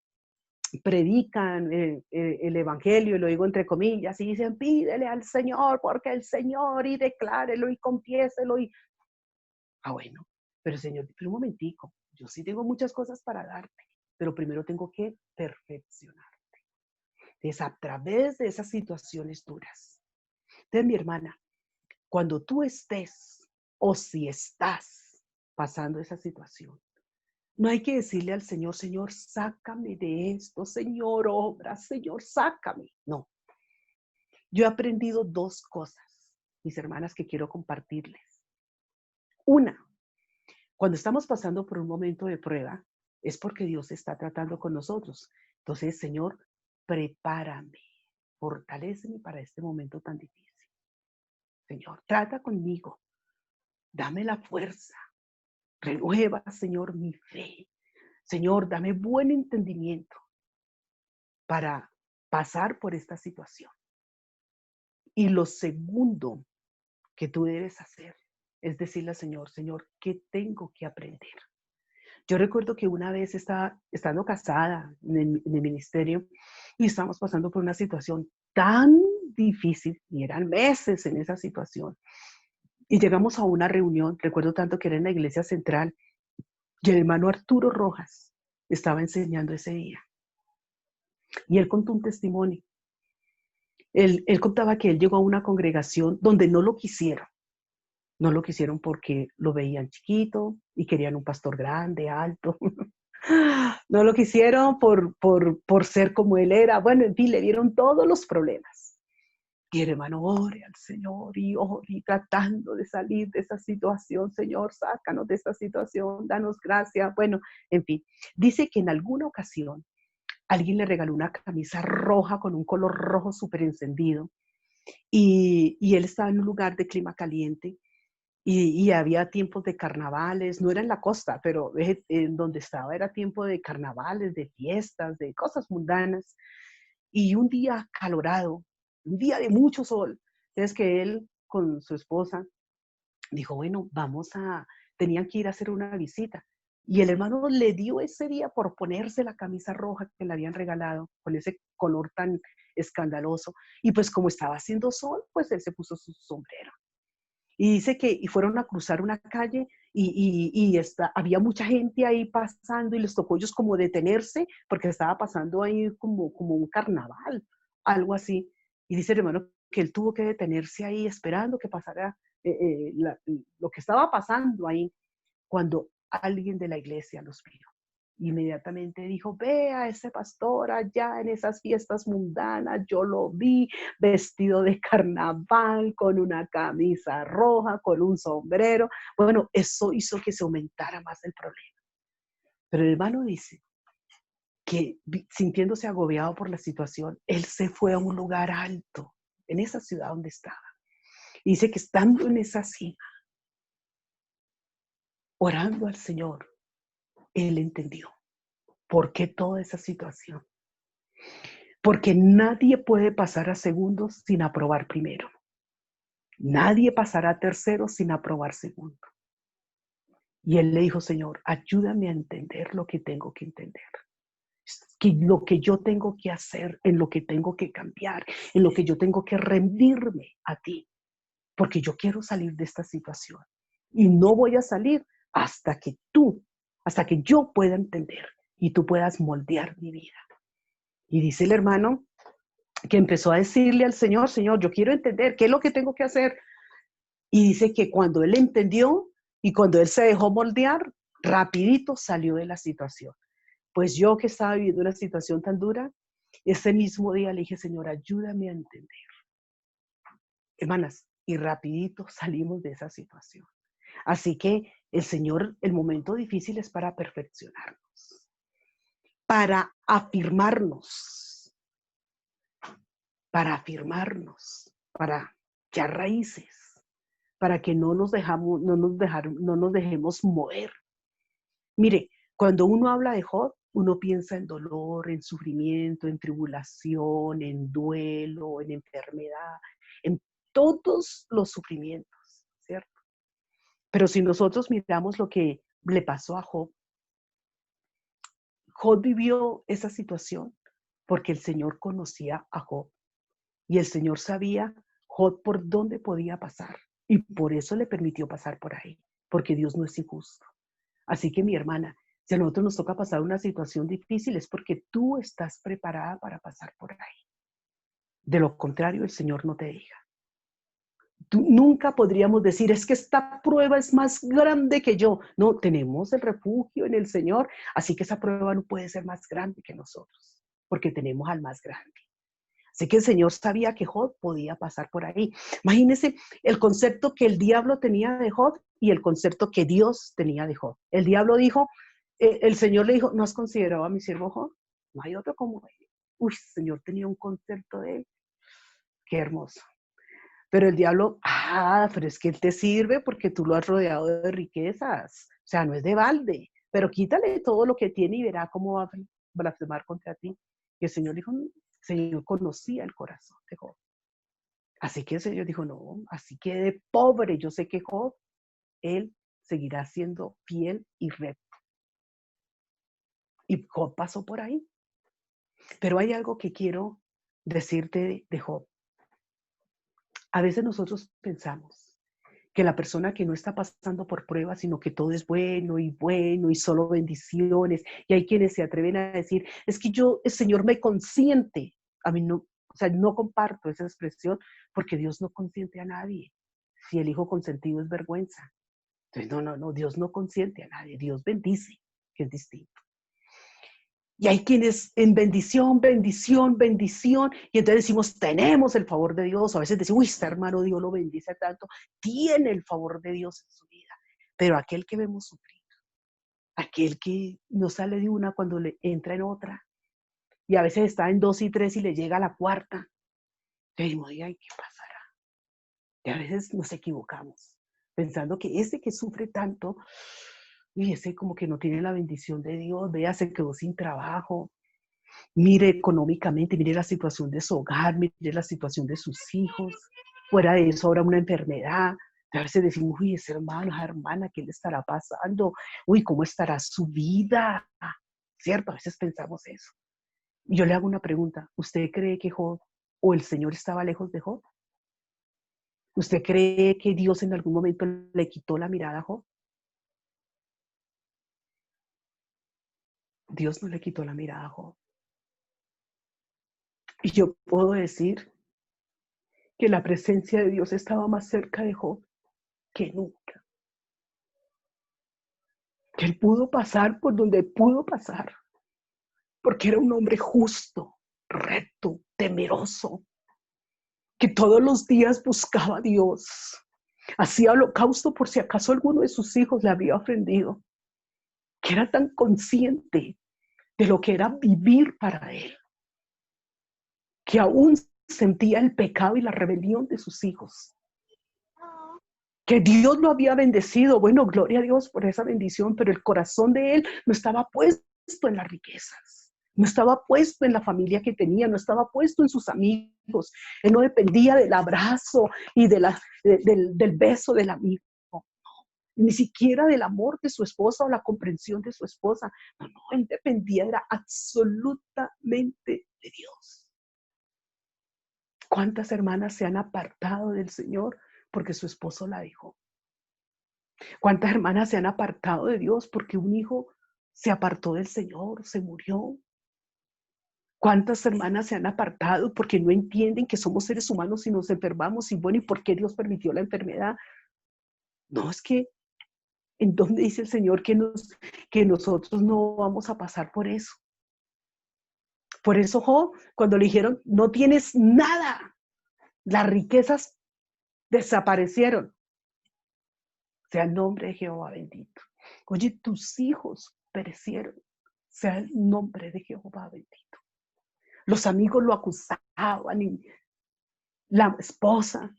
predican el evangelio, y lo digo entre comillas, y dicen, pídele al Señor, porque el Señor, y declárelo, y confiéselo, y... Ah, bueno, pero Señor, pero un momentico, yo sí tengo muchas cosas para darte, pero primero tengo que perfeccionarte. Es a través de esas situaciones duras. Entonces, mi hermana, cuando tú estés, o si estás pasando esa situación, no hay que decirle al Señor, Señor, sácame de esto, Señor, obra, Señor, sácame. No, yo he aprendido 2 cosas, mis hermanas, que quiero compartirles. Una, cuando estamos pasando por un momento de prueba, es porque Dios está tratando con nosotros. Entonces, Señor, prepárame, fortaléceme para este momento tan difícil. Señor, trata conmigo, dame la fuerza, renueva, Señor, mi fe. Señor, dame buen entendimiento para pasar por esta situación. Y lo segundo que tú debes hacer es decirle al Señor, Señor, ¿qué tengo que aprender? Yo recuerdo que una vez estando casada en el ministerio y estábamos pasando por una situación tan difícil, y eran meses en esa situación. Y llegamos a una reunión, recuerdo tanto que era en la iglesia central, y el hermano Arturo Rojas estaba enseñando ese día. Y él contó un testimonio. Él contaba que él llegó a una congregación donde no lo quisieron. No lo quisieron porque lo veían chiquito y querían un pastor grande, alto. No lo quisieron por ser como él era. Bueno, en fin, le dieron todos los problemas. Y el hermano ore al Señor y ore y tratando de salir de esa situación. Señor, sácanos de esta situación, danos gracia. Bueno, en fin, dice que en alguna ocasión alguien le regaló una camisa roja con un color rojo súper encendido y él estaba en un lugar de clima caliente y había tiempos de carnavales, no era en la costa, pero en donde estaba era tiempo de carnavales, de fiestas, de cosas mundanas. Y un día calorado, un día de mucho sol, es que él con su esposa dijo, bueno, tenían que ir a hacer una visita. Y el hermano le dio ese día por ponerse la camisa roja que le habían regalado, con ese color tan escandaloso. Y pues como estaba haciendo sol, pues él se puso su sombrero. Y dice que fueron a cruzar una calle había mucha gente ahí pasando y les tocó ellos como detenerse porque estaba pasando ahí como un carnaval, algo así. Y dice el hermano que él tuvo que detenerse ahí esperando que pasara lo que estaba pasando ahí cuando alguien de la iglesia los vio. Inmediatamente dijo, ve a ese pastor allá en esas fiestas mundanas, yo lo vi vestido de carnaval, con una camisa roja, con un sombrero. Bueno, eso hizo que se aumentara más el problema. Pero el hermano dice que sintiéndose agobiado por la situación, él se fue a un lugar alto, en esa ciudad donde estaba. Y dice que estando en esa cima, orando al Señor, él entendió por qué toda esa situación. Porque nadie puede pasar a segundos sin aprobar primero. Nadie pasará a tercero sin aprobar segundo. Y él le dijo, Señor, ayúdame a entender lo que tengo que entender. Lo que yo tengo que hacer, en lo que tengo que cambiar, en lo que yo tengo que rendirme a ti. Porque yo quiero salir de esta situación. Y no voy a salir hasta que yo pueda entender y tú puedas moldear mi vida. Y dice el hermano que empezó a decirle al Señor, Señor, yo quiero entender qué es lo que tengo que hacer. Y dice que cuando él entendió y cuando él se dejó moldear, rapidito salió de la situación. Pues yo que estaba viviendo una situación tan dura, ese mismo día le dije, Señor, ayúdame a entender. Hermanas, y rapidito salimos de esa situación. Así que el Señor, el momento difícil es para perfeccionarnos, para afirmarnos, para echar raíces, para que no nos dejemos mover. Mire, cuando uno habla de Job, uno piensa en dolor, en sufrimiento, en tribulación, en duelo, en enfermedad, en todos los sufrimientos, ¿cierto? Pero si nosotros miramos lo que le pasó a Job, Job vivió esa situación porque el Señor conocía a Job y el Señor sabía Job por dónde podía pasar y por eso le permitió pasar por ahí, porque Dios no es injusto. Así que mi hermana, si a nosotros nos toca pasar una situación difícil es porque tú estás preparada para pasar por ahí. De lo contrario, el Señor no te deja. Nunca podríamos decir, es que esta prueba es más grande que yo. No, tenemos el refugio en el Señor, así que esa prueba no puede ser más grande que nosotros, porque tenemos al más grande. Así que el Señor sabía que Job podía pasar por ahí. Imagínense el concepto que el diablo tenía de Job y el concepto que Dios tenía de Job. El diablo dijo, el Señor le dijo, ¿no has considerado a mi siervo Job? No hay otro como él. Uy, el Señor tenía un concepto de él. Qué hermoso. Pero el diablo, pero es que él te sirve porque tú lo has rodeado de riquezas. O sea, no es de balde. Pero quítale todo lo que tiene y verá cómo va a blasfemar contra ti. Y el Señor dijo, el Señor conocía el corazón de Job. Así que el Señor dijo, no, así que de pobre, yo sé que Job, él seguirá siendo fiel y recto. Y Job pasó por ahí. Pero hay algo que quiero decirte de Job. A veces nosotros pensamos que la persona que no está pasando por pruebas, sino que todo es bueno y solo bendiciones. Y hay quienes se atreven a decir, es que el Señor me consiente. A mí no, o sea, no comparto esa expresión porque Dios no consiente a nadie. Si el hijo consentido es vergüenza. Entonces, no, Dios no consiente a nadie, Dios bendice, que es distinto. Y hay quienes en bendición, bendición, bendición, y entonces decimos, tenemos el favor de Dios. A veces decimos, uy, este hermano Dios lo bendice tanto, tiene el favor de Dios en su vida. Pero aquel que vemos sufrir, aquel que no sale de una cuando le entra en otra, y a veces está en 2 y 3 y le llega a la cuarta, decimos, ay, ¿qué pasará? Y a veces nos equivocamos, pensando que ese que sufre tanto, y ese como que no tiene la bendición de Dios, vea, se quedó sin trabajo, mire económicamente, mire la situación de su hogar, mire la situación de sus hijos, fuera de eso ahora una enfermedad. A veces decimos, uy, ese hermano, esa hermana, ¿qué le estará pasando? Uy, ¿cómo estará su vida? ¿Cierto? A veces pensamos eso. Y yo le hago una pregunta, ¿usted cree que Job o el Señor estaba lejos de Job? ¿Usted cree que Dios en algún momento le quitó la mirada a Job? Dios no le quitó la mirada a Job. Y yo puedo decir que la presencia de Dios estaba más cerca de Job que nunca. Que él pudo pasar por donde pudo pasar, porque era un hombre justo, recto, temeroso, que todos los días buscaba a Dios. Hacía holocausto por si acaso alguno de sus hijos le había ofendido, que era tan consciente de lo que era vivir para él, que aún sentía el pecado y la rebelión de sus hijos, que Dios lo había bendecido. Bueno, gloria a Dios por esa bendición, pero el corazón de él no estaba puesto en las riquezas, no estaba puesto en la familia que tenía, no estaba puesto en sus amigos. Él no dependía del abrazo y del beso del amigo, ni siquiera del amor de su esposa o la comprensión de su esposa. No, él dependía, era absolutamente de Dios. ¿Cuántas hermanas se han apartado del Señor porque su esposo la dejó? ¿Cuántas hermanas se han apartado de Dios porque un hijo se apartó del Señor, se murió? ¿Cuántas hermanas se han apartado porque no entienden que somos seres humanos y nos enfermamos? Y bueno, ¿y por qué Dios permitió la enfermedad? No, es que ¿en dónde dice el Señor que nosotros no vamos a pasar por eso? Por eso Job, cuando le dijeron, no tienes nada, las riquezas desaparecieron. Sea el nombre de Jehová bendito. Oye, tus hijos perecieron. Sea el nombre de Jehová bendito. Los amigos lo acusaban y la esposa.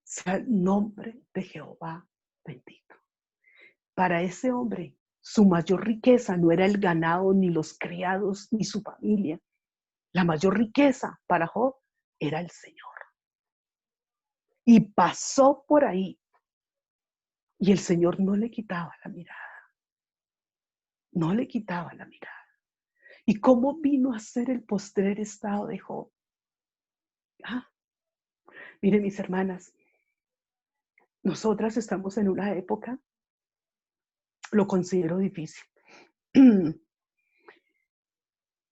Sea el nombre de Jehová bendito. Para ese hombre, su mayor riqueza no era el ganado, ni los criados, ni su familia. La mayor riqueza para Job era el Señor. Y pasó por ahí. Y el Señor no le quitaba la mirada. No le quitaba la mirada. ¿Y cómo vino a ser el postrer estado de Job? Miren, mis hermanas, nosotras estamos en una época, lo considero difícil.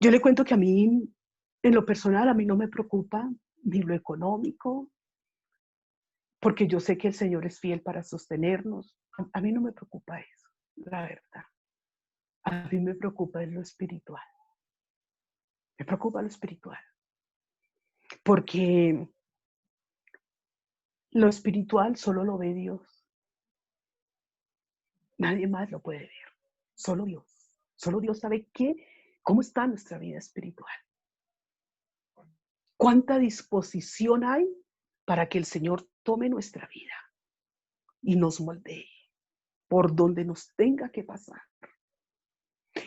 Yo le cuento que a mí, en lo personal, a mí no me preocupa ni lo económico, porque yo sé que el Señor es fiel para sostenernos. A mí no me preocupa eso, la verdad. A mí me preocupa lo espiritual. Me preocupa lo espiritual. Porque lo espiritual solo lo ve Dios. Nadie más lo puede ver. Solo Dios. Solo Dios sabe cómo está nuestra vida espiritual. ¿Cuánta disposición hay para que el Señor tome nuestra vida y nos moldee por donde nos tenga que pasar?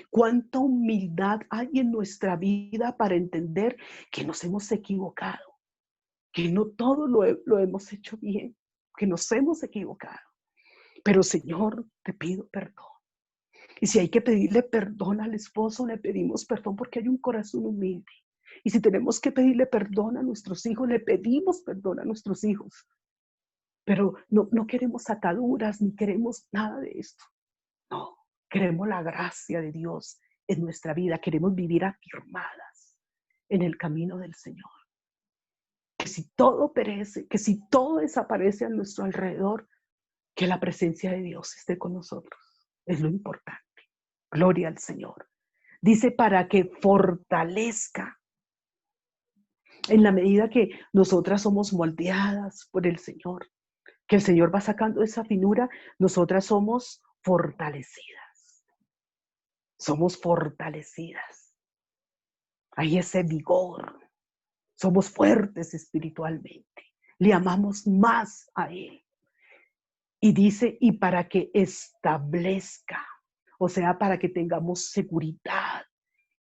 ¿Cuánta humildad hay en nuestra vida para entender que nos hemos equivocado? Que no todo lo hemos hecho bien, que nos hemos equivocado. Pero Señor, te pido perdón. Y si hay que pedirle perdón al esposo, le pedimos perdón porque hay un corazón humilde. Y si tenemos que pedirle perdón a nuestros hijos, le pedimos perdón a nuestros hijos. Pero no queremos ataduras ni queremos nada de esto. No, queremos la gracia de Dios en nuestra vida. Queremos vivir afirmadas en el camino del Señor. Que si todo perece, que si todo desaparece a nuestro alrededor, que la presencia de Dios esté con nosotros. Es lo importante. Gloria al Señor. Dice para que fortalezca en la medida que nosotras somos moldeadas por el Señor, que el Señor va sacando esa finura, nosotras somos fortalecidas. Somos fortalecidas. Hay ese vigor. Somos fuertes espiritualmente. Le amamos más a Él. Y dice, y para que establezca, o sea, para que tengamos seguridad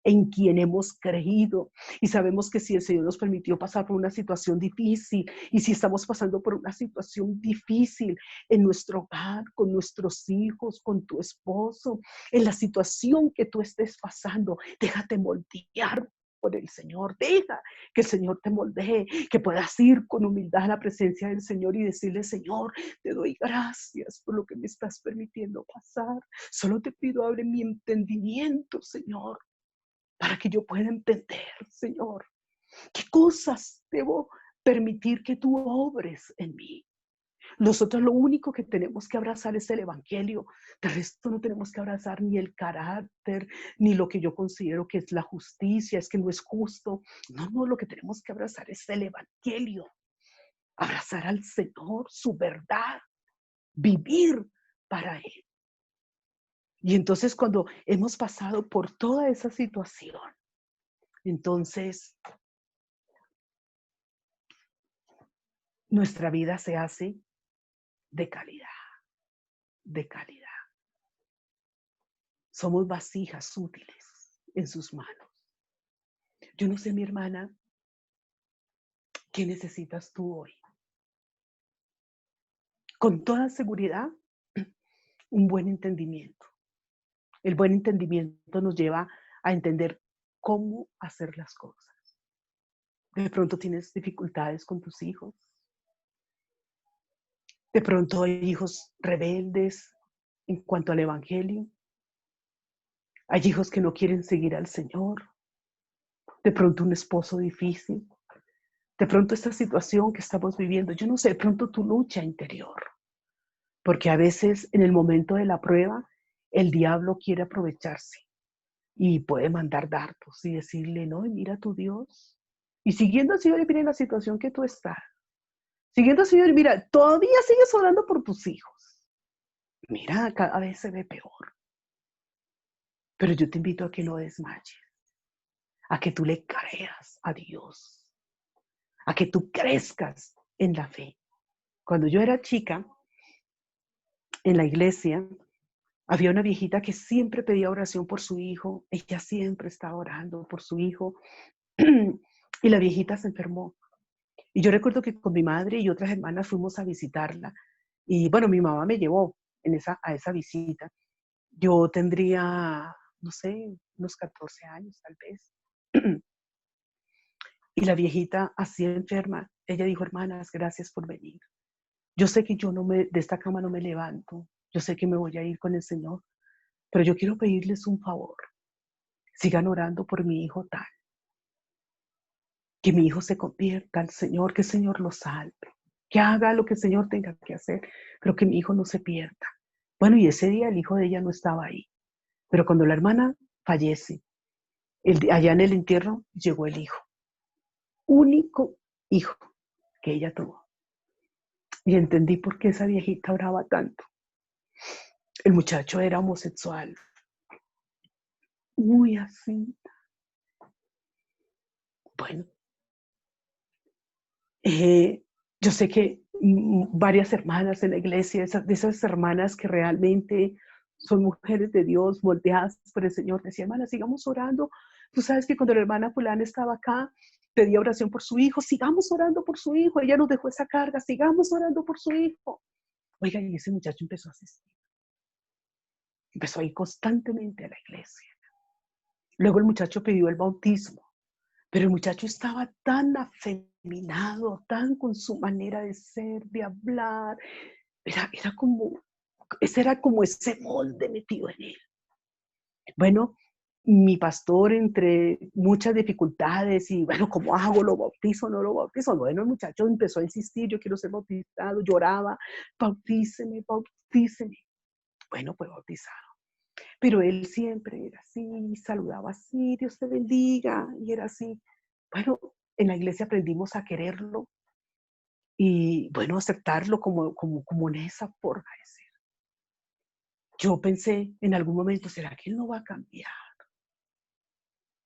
en quien hemos creído. Y sabemos que si el Señor nos permitió pasar por una situación difícil, y si estamos pasando por una situación difícil en nuestro hogar, con nuestros hijos, con tu esposo, en la situación que tú estés pasando, déjate moldear por el Señor. Deja que el Señor te moldee, que puedas ir con humildad a la presencia del Señor y decirle, Señor, te doy gracias por lo que me estás permitiendo pasar. Solo te pido, abre mi entendimiento, Señor, para que yo pueda entender, Señor, qué cosas debo permitir que tú obres en mí. Nosotros lo único que tenemos que abrazar es el Evangelio. De resto no tenemos que abrazar ni el carácter, ni lo que yo considero que es la justicia, es que no es justo. No, lo que tenemos que abrazar es el Evangelio. Abrazar al Señor, su verdad, vivir para Él. Y entonces cuando hemos pasado por toda esa situación, entonces nuestra vida se hace de calidad, de calidad. Somos vasijas útiles en sus manos. Yo no sé, mi hermana, ¿qué necesitas tú hoy? Con toda seguridad, un buen entendimiento. El buen entendimiento nos lleva a entender cómo hacer las cosas. De pronto tienes dificultades con tus hijos. De pronto hay hijos rebeldes en cuanto al Evangelio. Hay hijos que no quieren seguir al Señor. De pronto un esposo difícil. De pronto esta situación que estamos viviendo, yo no sé, de pronto tu lucha interior. Porque a veces en el momento de la prueba, el diablo quiere aprovecharse y puede mandar dardos y decirle, no, mira tu Dios. Y siguiendo al Señor, y mira la situación que tú estás. Siguiendo al Señor, mira, todavía sigues orando por tus hijos. Mira, cada vez se ve peor. Pero yo te invito a que no desmayes, a que tú le creas a Dios, a que tú crezcas en la fe. Cuando yo era chica, en la iglesia, había una viejita que siempre pedía oración por su hijo. Ella siempre estaba orando por su hijo. Y la viejita se enfermó. Y yo recuerdo que con mi madre y otras hermanas fuimos a visitarla. Y bueno, mi mamá me llevó a esa visita. Yo tendría, no sé, unos 14 años tal vez. Y la viejita así enferma, ella dijo, hermanas, gracias por venir. Yo sé que de esta cama no me levanto. Yo sé que me voy a ir con el Señor. Pero yo quiero pedirles un favor. Sigan orando por mi hijo tal. Que mi hijo se convierta al Señor, que el Señor lo salve. Que haga lo que el Señor tenga que hacer, pero que mi hijo no se pierda. Bueno, y ese día el hijo de ella no estaba ahí. Pero cuando la hermana fallece, allá en el entierro llegó el hijo. Único hijo que ella tuvo. Y entendí por qué esa viejita oraba tanto. El muchacho era homosexual. Muy así. Bueno, yo sé que varias hermanas en la iglesia, de esas hermanas que realmente son mujeres de Dios, moldeadas por el Señor, decían, hermana, sigamos orando. Tú sabes que cuando la hermana fulana estaba acá, pedía oración por su hijo, sigamos orando por su hijo, ella nos dejó esa carga, sigamos orando por su hijo. Oiga, y ese muchacho empezó a asistir, empezó a ir constantemente a la iglesia. Luego el muchacho pidió el bautismo, Pero el muchacho estaba tan afeminado, tan con su manera de ser, de hablar. Era como, ese era como ese molde metido en él. Bueno, mi pastor, entre muchas dificultades y bueno, ¿cómo hago? ¿Lo bautizo? ¿No lo bautizo? Bueno, el muchacho empezó a insistir, yo quiero ser bautizado, lloraba, bautíceme, bautíceme. Bueno, fue bautizado. Pero él siempre era así, saludaba así, Dios te bendiga, y era así. Bueno, en la iglesia aprendimos a quererlo y, bueno, aceptarlo como en esa forma de ser. Yo pensé en algún momento, ¿será que él no va a cambiar?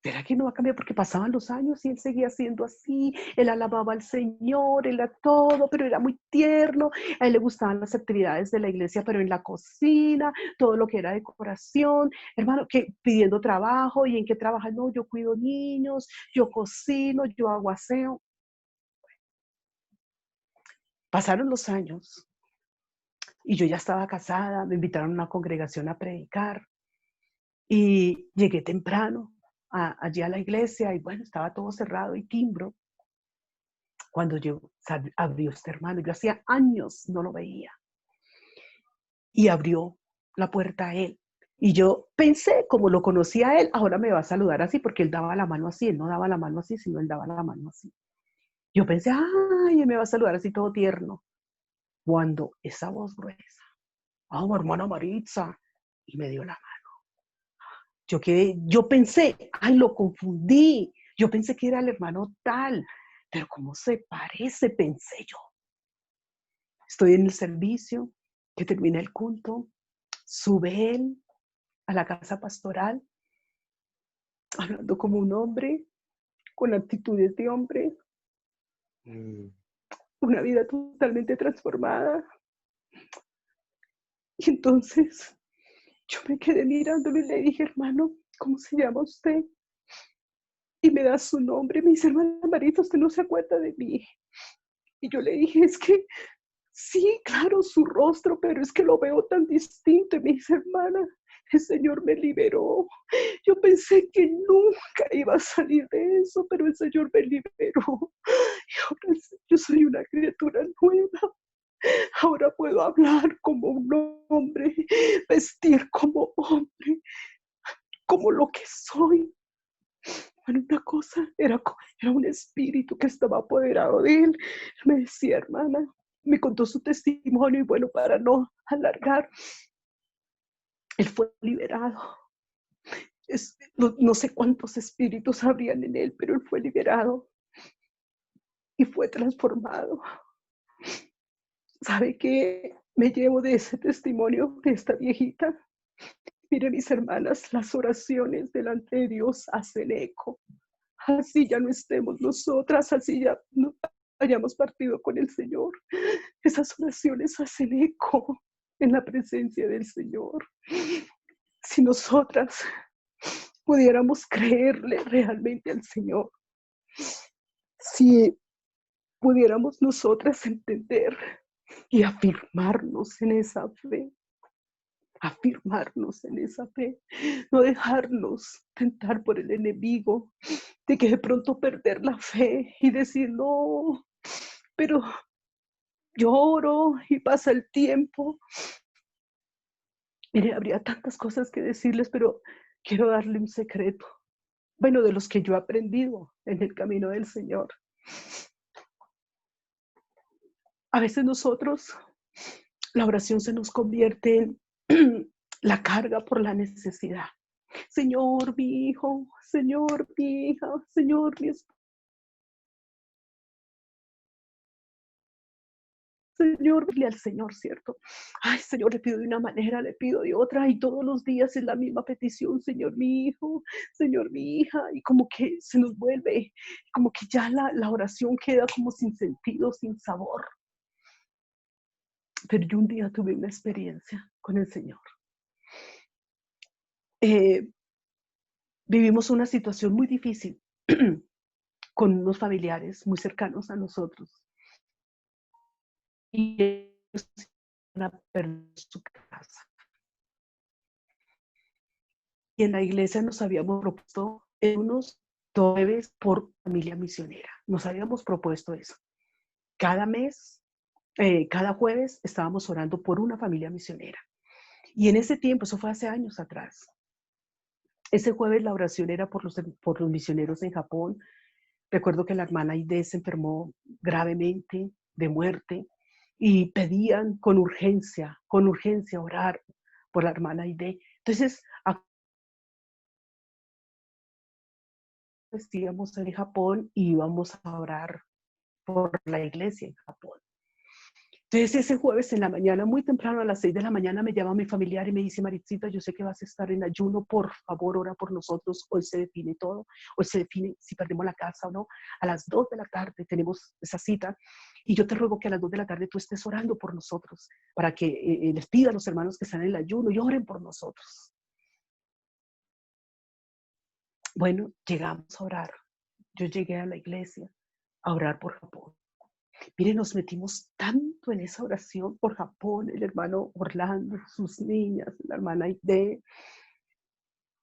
¿Será que no va a cambiar? Porque pasaban los años y él seguía siendo así, él alababa al Señor, él a todo, pero era muy tierno, a él le gustaban las actividades de la iglesia, pero en la cocina, todo lo que era decoración, hermano, que pidiendo trabajo, ¿y en qué trabaja? No, yo cuido niños, yo cocino, yo hago aseo. Pasaron los años y yo ya estaba casada, me invitaron a una congregación a predicar y llegué temprano allí a la iglesia y bueno, estaba todo cerrado y timbro. Cuando yo abrió este hermano, yo hacía años no lo veía, y abrió la puerta a él. Y yo pensé, como lo conocía a él, ahora me va a saludar así, porque él daba la mano así, él no daba la mano así, sino él daba la mano así. Yo pensé, ay, él me va a saludar así todo tierno. Cuando esa voz gruesa, hermana Maritza, y me dio la mano. Yo pensé, ay, lo confundí. Yo pensé que era el hermano tal, pero ¿cómo se parece? Pensé yo. Estoy en el servicio, que termina el culto, sube él a la casa pastoral, hablando como un hombre, con actitudes de hombre, una vida totalmente transformada. Y entonces yo me quedé mirándolo y le dije, hermano, ¿cómo se llama usted? Y me da su nombre, me dice, hermana Marita, usted no se acuerda de mí. Y yo le dije, es que sí, claro, su rostro, pero es que lo veo tan distinto. Y me dice, hermana, el Señor me liberó. Yo pensé que nunca iba a salir de eso, pero el Señor me liberó. Y ahora yo soy una criatura nueva. Ahora puedo hablar como un hombre, vestir como hombre, como lo que soy. Bueno, una cosa era un espíritu que estaba apoderado de él. Me decía, hermana, me contó su testimonio y bueno, para no alargar, él fue liberado. No sé cuántos espíritus habrían en él, pero él fue liberado y fue transformado. ¿Sabe qué me llevo de ese testimonio de esta viejita? Mire, mis hermanas, las oraciones delante de Dios hacen eco. Así ya no estemos nosotras, así ya no hayamos partido con el Señor. Esas oraciones hacen eco en la presencia del Señor. Si nosotras pudiéramos creerle realmente al Señor, si pudiéramos nosotras entender y afirmarnos en esa fe, no dejarnos tentar por el enemigo, de que de pronto perder la fe y decir, no, pero lloro y pasa el tiempo. Mire, habría tantas cosas que decirles, pero quiero darle un secreto. Bueno, de los que yo he aprendido en el camino del Señor. A veces nosotros, la oración se nos convierte en la carga por la necesidad. Señor, mi hijo, Señor, mi hija, Señor, mi esposo. Señor, dile al Señor, ¿cierto? Ay, Señor, le pido de una manera, le pido de otra, y todos los días es la misma petición, Señor, mi hijo, Señor, mi hija, y como que se nos vuelve, como que ya la oración queda como sin sentido, sin sabor. Pero yo un día tuve una experiencia con el Señor. Vivimos una situación muy difícil con unos familiares muy cercanos a nosotros. Y ellos iban a perder su casa. Y en la iglesia nos habíamos propuesto unos jueves por familia misionera. Nos habíamos propuesto eso. Cada mes, cada jueves estábamos orando por una familia misionera. Y en ese tiempo, eso fue hace años atrás, ese jueves la oración era por los misioneros en Japón. Recuerdo que la hermana Aide se enfermó gravemente de muerte y pedían con urgencia orar por la hermana Aide. Entonces, estábamos en Japón y íbamos a orar por la iglesia en Japón. Entonces ese jueves en la mañana, muy temprano a las 6 de la mañana, me llama mi familiar y me dice: Maritzita, yo sé que vas a estar en ayuno, por favor ora por nosotros, hoy se define todo, hoy se define si perdemos la casa o no. A las 2 de la tarde tenemos esa cita y yo te ruego que a las 2 de la tarde tú estés orando por nosotros, para que les pida a los hermanos que están en el ayuno y oren por nosotros. Bueno, llegamos a orar. Yo llegué a la iglesia a orar por Japón. Mire, nos metimos tanto en esa oración por Japón, el hermano Orlando, sus niñas, la hermana Aide,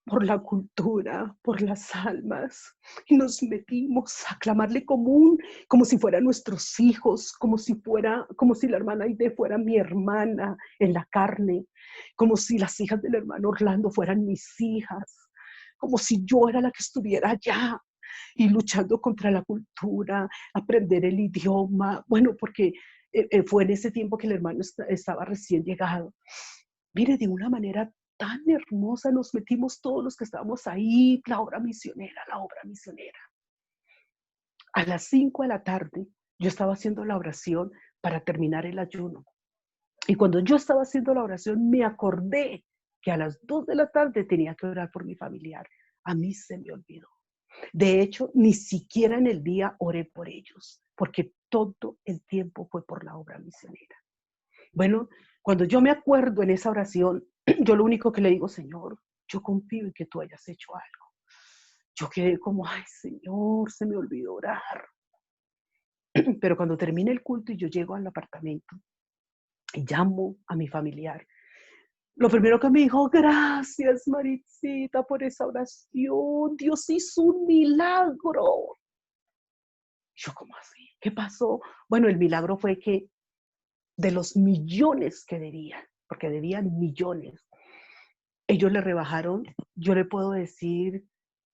por la cultura, por las almas, y nos metimos a clamarle como si fueran nuestros hijos, como si la hermana Aide fuera mi hermana en la carne, como si las hijas del hermano Orlando fueran mis hijas, como si yo era la que estuviera allá y luchando contra la cultura, aprender el idioma, bueno, porque fue en ese tiempo que el hermano estaba recién llegado. Mire, de una manera tan hermosa nos metimos todos los que estábamos ahí, la obra misionera, la obra misionera. A las 5 de la tarde yo estaba haciendo la oración para terminar el ayuno. Y cuando yo estaba haciendo la oración me acordé que a las 2 de la tarde tenía que orar por mi familiar. A mí se me olvidó. De hecho, ni siquiera en el día oré por ellos, porque todo el tiempo fue por la obra misionera. Bueno, cuando yo me acuerdo en esa oración, yo lo único que le digo: Señor, yo confío en que tú hayas hecho algo. Yo quedé como: ay, Señor, se me olvidó orar. Pero cuando termina el culto y yo llego al apartamento y llamo a mi familiar, lo primero que me dijo: gracias, Maritzita, por esa oración. Dios hizo un milagro. Yo, ¿cómo así? ¿Qué pasó? Bueno, el milagro fue que de los millones que debían, porque debían millones, ellos le rebajaron, yo le puedo decir,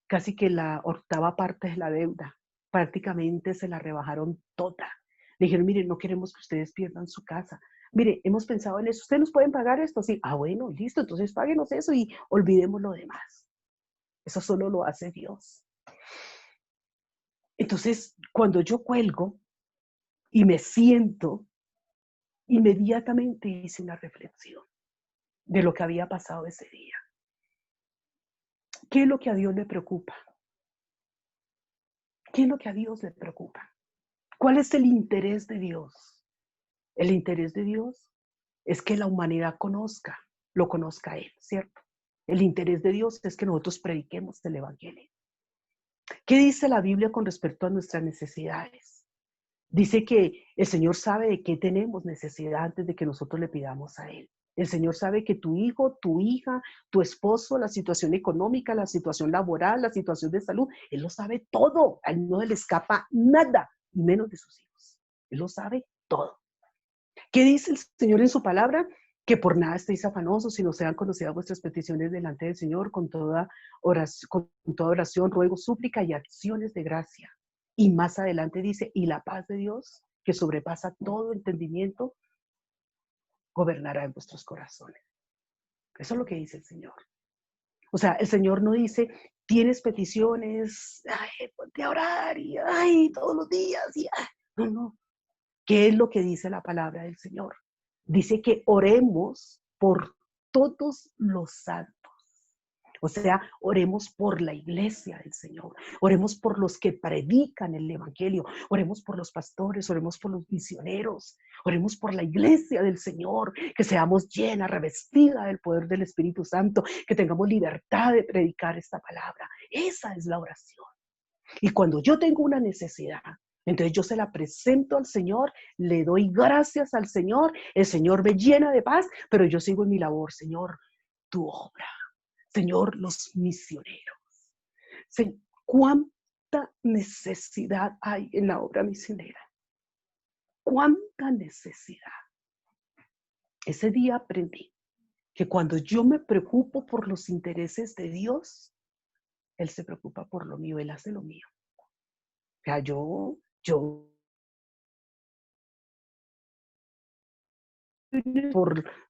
casi que la octava parte de la deuda. Prácticamente se la rebajaron toda. Le dijeron: miren, no queremos que ustedes pierdan su casa. Mire, hemos pensado en eso. ¿Ustedes nos pueden pagar esto? Sí. Ah, bueno, listo. Entonces páguenos eso y olvidemos lo demás. Eso solo lo hace Dios. Entonces, cuando yo cuelgo y me siento, inmediatamente hice una reflexión de lo que había pasado ese día. ¿Qué es lo que a Dios le preocupa? ¿Qué es lo que a Dios le preocupa? ¿Cuál es el interés de Dios? El interés de Dios es que la humanidad lo conozca a Él, ¿cierto? El interés de Dios es que nosotros prediquemos el Evangelio. ¿Qué dice la Biblia con respecto a nuestras necesidades? Dice que el Señor sabe de qué tenemos necesidad antes de que nosotros le pidamos a Él. El Señor sabe que tu hijo, tu hija, tu esposo, la situación económica, la situación laboral, la situación de salud, Él lo sabe todo. A Él no le escapa nada, y menos de sus hijos. Él lo sabe todo. ¿Qué dice el Señor en su palabra? Que por nada estéis afanosos, sino sean conocidas vuestras peticiones delante del Señor con toda oración, ruego, súplica y acciones de gracia. Y más adelante dice: y la paz de Dios, que sobrepasa todo entendimiento, gobernará en vuestros corazones. Eso es lo que dice el Señor. O sea, el Señor no dice: tienes peticiones, ay, ponte a orar y ay, todos los días. Y, ay. No, no. ¿Qué es lo que dice la palabra del Señor? Dice que oremos por todos los santos. O sea, oremos por la iglesia del Señor, oremos por los que predican el Evangelio, oremos por los pastores, oremos por los misioneros, oremos por la iglesia del Señor, que seamos llena, revestida del poder del Espíritu Santo, que tengamos libertad de predicar esta palabra. Esa es la oración. Y cuando yo tengo una necesidad, entonces yo se la presento al Señor, le doy gracias al Señor, el Señor me llena de paz, pero yo sigo en mi labor. Señor, tu obra. Señor, los misioneros. ¿Cuán ¿Cuánta necesidad hay en la obra misionera? ¿Cuánta necesidad? Ese día aprendí que cuando yo me preocupo por los intereses de Dios, Él se preocupa por lo mío, Él hace lo mío. O sea, yo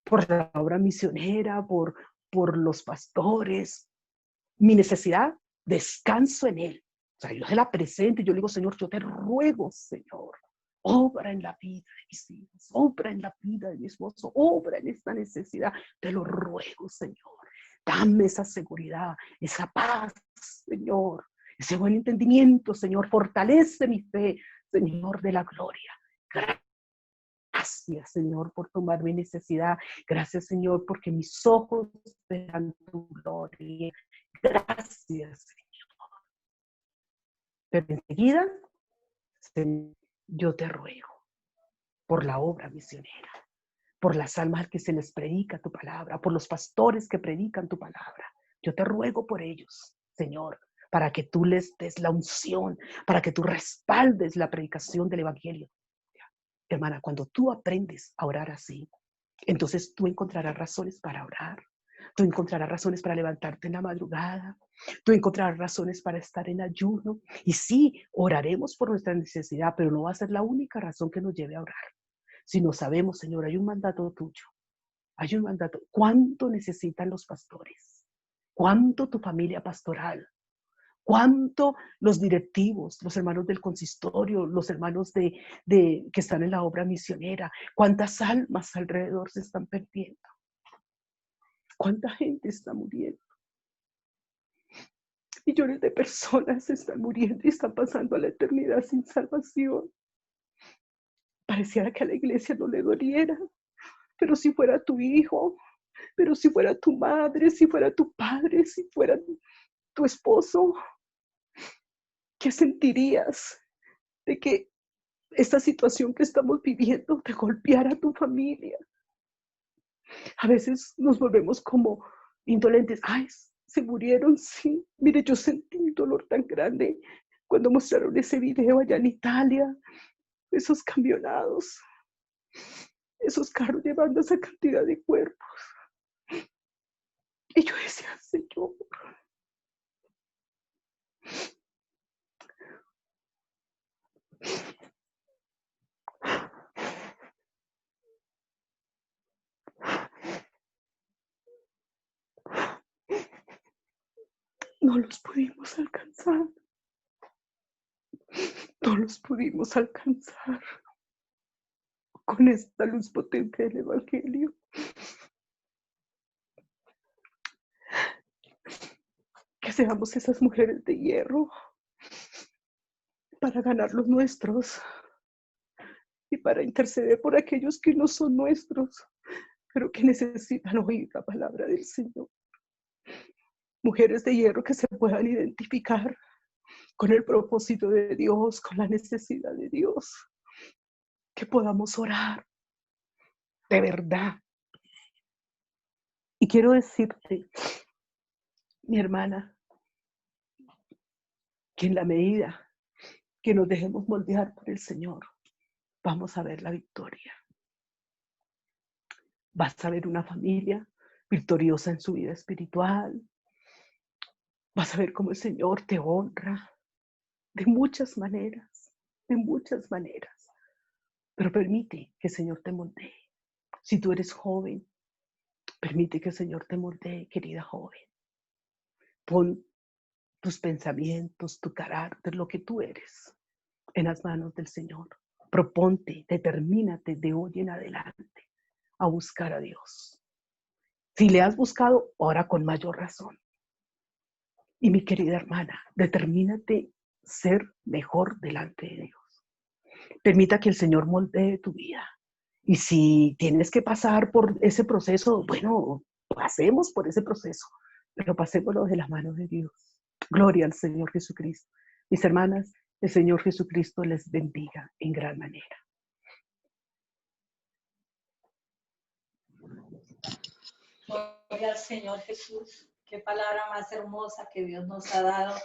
por la obra misionera, por los pastores, mi necesidad, descanso en Él. O sea, yo se la presento y yo le digo, Señor, yo te ruego, Señor, obra en la vida de mis hijos, obra en la vida de mi esposo, obra en esta necesidad. Te lo ruego, Señor. Dame esa seguridad, esa paz, Señor, ese buen entendimiento, Señor. Fortalece mi fe, Señor de la gloria. Gracias, Señor, por tomar mi necesidad. Gracias, Señor, porque mis ojos verán tu gloria. Gracias, Señor. Pero enseguida, Señor, yo te ruego por la obra misionera, por las almas que se les predica tu palabra, por los pastores que predican tu palabra. Yo te ruego por ellos, Señor, para que tú les des la unción, para que tú respaldes la predicación del evangelio. Hermana, cuando tú aprendes a orar así, entonces tú encontrarás razones para orar. Tú encontrarás razones para levantarte en la madrugada. Tú encontrarás razones para estar en ayuno. Y sí, oraremos por nuestra necesidad, pero no va a ser la única razón que nos lleve a orar. Si no sabemos, Señor, hay un mandato tuyo. Hay un mandato. ¿Cuánto necesitan los pastores? ¿Cuánto tu familia pastoral? ¿Cuánto los directivos, los hermanos del consistorio, los hermanos que están en la obra misionera? ¿Cuántas almas alrededor se están perdiendo? ¿Cuánta gente está muriendo? Millones de personas están muriendo y están pasando a la eternidad sin salvación. Pareciera que a la iglesia no le doliera, pero si fuera tu hijo, pero si fuera tu madre, si fuera tu padre, si fuera tu esposo, ¿qué sentirías de que esta situación que estamos viviendo te golpeara a tu familia? A veces nos volvemos como indolentes. Ay, se murieron, sí. Mire, yo sentí un dolor tan grande cuando mostraron ese video allá en Italia, esos camionados, esos carros llevando esa cantidad de cuerpos. Y yo decía, Señor, no los pudimos alcanzar. No los pudimos alcanzar con esta luz potente del Evangelio. Que seamos esas mujeres de hierro para ganar los nuestros y para interceder por aquellos que no son nuestros, pero que necesitan oír la palabra del Señor. Mujeres de hierro que se puedan identificar con el propósito de Dios, con la necesidad de Dios. Que podamos orar de verdad. Y quiero decirte, mi hermana, que en la medida que nos dejemos moldear por el Señor, vamos a ver la victoria. Vas a ver una familia victoriosa en su vida espiritual. Vas a ver cómo el Señor te honra de muchas maneras, de muchas maneras. Pero permite que el Señor te moldee. Si tú eres joven, permite que el Señor te moldee, querida joven. Pon tus pensamientos, tu carácter, lo que tú eres, en las manos del Señor. Proponte, determínate de hoy en adelante a buscar a Dios. Si le has buscado, ahora con mayor razón. Y mi querida hermana, determínate ser mejor delante de Dios. Permita que el Señor moldee tu vida. Y si tienes que pasar por ese proceso, bueno, pasemos por ese proceso, pero pasémoslo de las manos de Dios. Gloria al Señor Jesucristo. Mis hermanas, el Señor Jesucristo les bendiga en gran manera. Gloria al Señor Jesús. Qué palabra más hermosa que Dios nos ha dado.